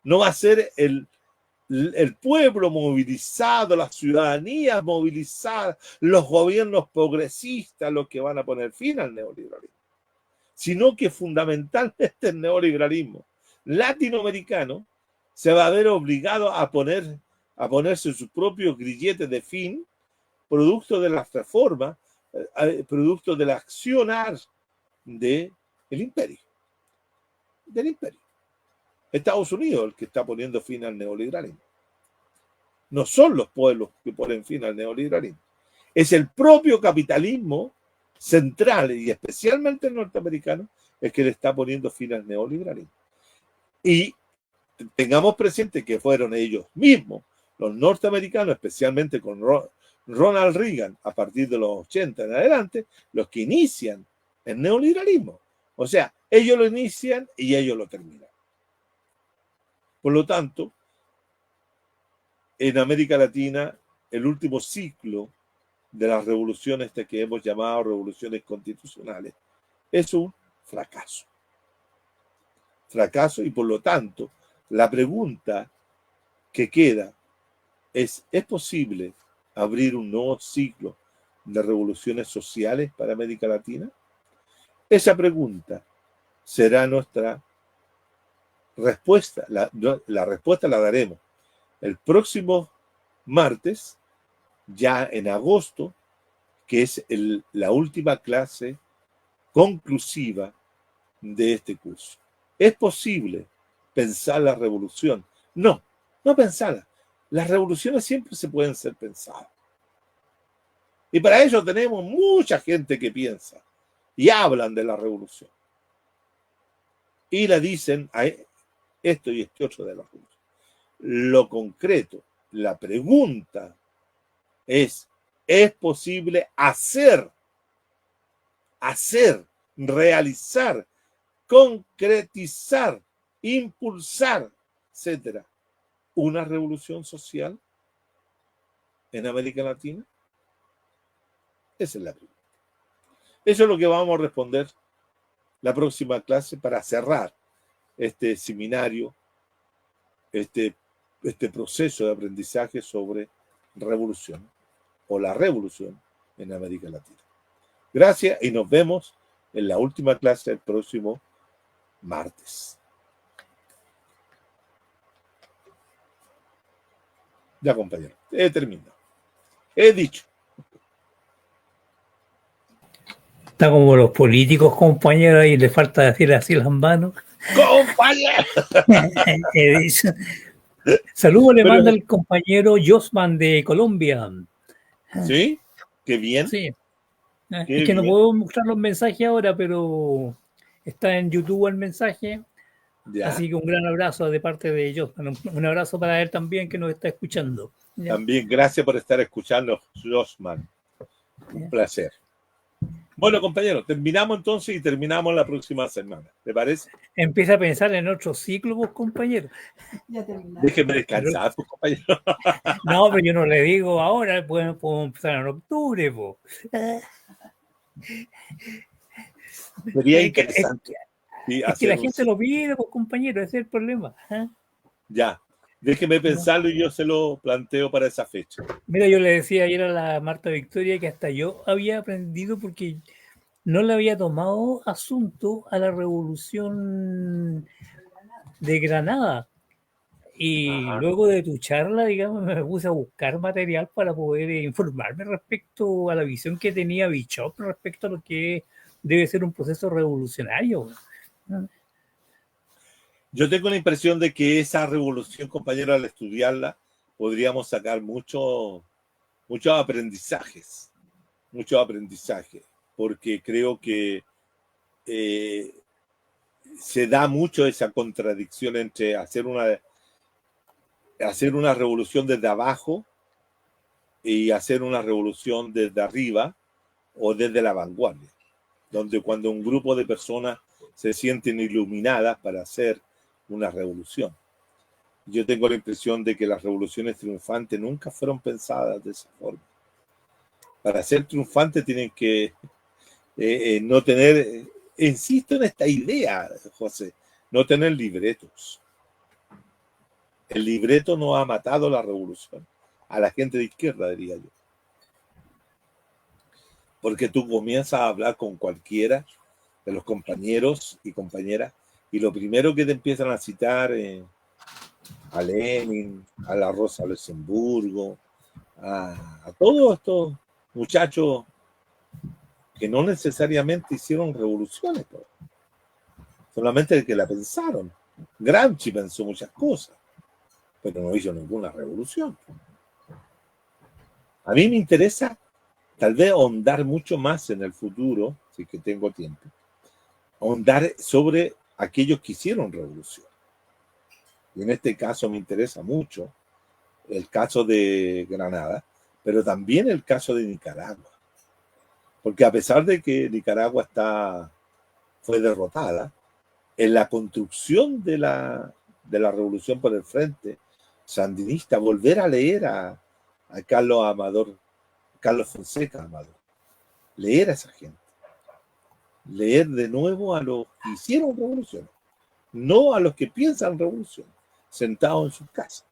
No va a ser el pueblo movilizado, las ciudadanías movilizadas, los gobiernos progresistas los que van a poner fin al neoliberalismo, sino que fundamentalmente el neoliberalismo latinoamericano se va a ver obligado a ponerse su propio grillete de fin, producto de las reformas, producto del accionar del imperio. Estados Unidos el que está poniendo fin al neoliberalismo. No son los pueblos que ponen fin al neoliberalismo. Es el propio capitalismo central y especialmente el norteamericano el que le está poniendo fin al neoliberalismo. Y tengamos presente que fueron ellos mismos, los norteamericanos, especialmente con Ronald Reagan, a partir de los 80 en adelante, los que inician el neoliberalismo. O sea, ellos lo inician y ellos lo terminan. Por lo tanto, en América Latina, el último ciclo de las revoluciones que hemos llamado revoluciones constitucionales es un fracaso. Fracaso, y por lo tanto, la pregunta que queda ¿es posible abrir un nuevo ciclo de revoluciones sociales para América Latina? Esa pregunta será nuestra respuesta. La respuesta la daremos el próximo martes, ya en agosto, que es la última clase conclusiva de este curso. ¿Es posible pensar la revolución? No, no pensarla. Las revoluciones siempre se pueden ser pensadas. Y para ello tenemos mucha gente que piensa y hablan de la revolución. Y la dicen a esto y este otro de la revolución. Lo concreto, la pregunta ¿es posible hacer, realizar, concretizar, impulsar, etcétera, una revolución social en América Latina? Esa es la pregunta. Eso es lo que vamos a responder la próxima clase para cerrar este seminario, este proceso de aprendizaje sobre revolución o la revolución en América Latina. Gracias y nos vemos en la última clase el próximo martes. Ya, compañero, he terminado. He dicho. Está como los políticos, compañeros, y le falta decir así las manos. ¡Compañero! He dicho. Saludos le manda el compañero Josman de Colombia. ¿Sí? Qué bien. Sí. Qué es que no bien. puedo mostrar los mensajes ahora, pero está en YouTube el mensaje. Ya. Así que un gran abrazo de parte de Josman. Un abrazo para él también que nos está escuchando. ¿Ya? También gracias por estar escuchando, Josman. Un placer. Bueno, compañeros, terminamos entonces y terminamos la próxima semana. ¿Te parece? Empieza a pensar en otro ciclo, vos, compañero. Ya déjeme descansar, pues, compañero. No, pero yo no le digo ahora, podemos empezar en octubre, vos. Sería interesante. Es que la gente lo pide, pues, compañero, ese es el problema. Ya, déjeme pensarlo y yo se lo planteo para esa fecha. Mira, yo le decía ayer a la Marta Victoria que hasta yo había aprendido porque no le había tomado asunto a la revolución de Granada. Y luego de tu charla, digamos, me puse a buscar material para poder informarme respecto a la visión que tenía Bishop respecto a lo que debe ser un proceso revolucionario. Yo tengo la impresión de que esa revolución, compañero, al estudiarla, podríamos sacar muchos aprendizajes, porque creo que se da mucho esa contradicción entre hacer una revolución desde abajo y hacer una revolución desde arriba o desde la vanguardia, donde cuando un grupo de personas se sienten iluminadas para hacer una revolución. Yo tengo la impresión de que las revoluciones triunfantes nunca fueron pensadas de esa forma. Para ser triunfantes tienen que no tener, insisto en esta idea, José, no tener libretos. El libreto no ha matado la revolución. A la gente de izquierda, diría yo. Porque tú comienzas a hablar con cualquiera de los compañeros y compañeras y lo primero que te empiezan a citar a Lenin, a la Rosa Luxemburgo, a todos estos muchachos que no necesariamente hicieron revoluciones, solamente que la pensaron. Gramsci pensó muchas cosas, pero no hizo ninguna revolución. A mí me interesa tal vez ahondar mucho más en el futuro, si es que tengo tiempo, ahondar sobre aquellos que hicieron revolución. Y en este caso me interesa mucho el caso de Granada, pero también el caso de Nicaragua. Porque a pesar de que Nicaragua fue derrotada, en la construcción de la revolución por el frente sandinista, volver a leer a Carlos Fonseca Amador, leer a esa gente, leer de nuevo a los que hicieron revolución, no a los que piensan revolución, sentados en sus casas.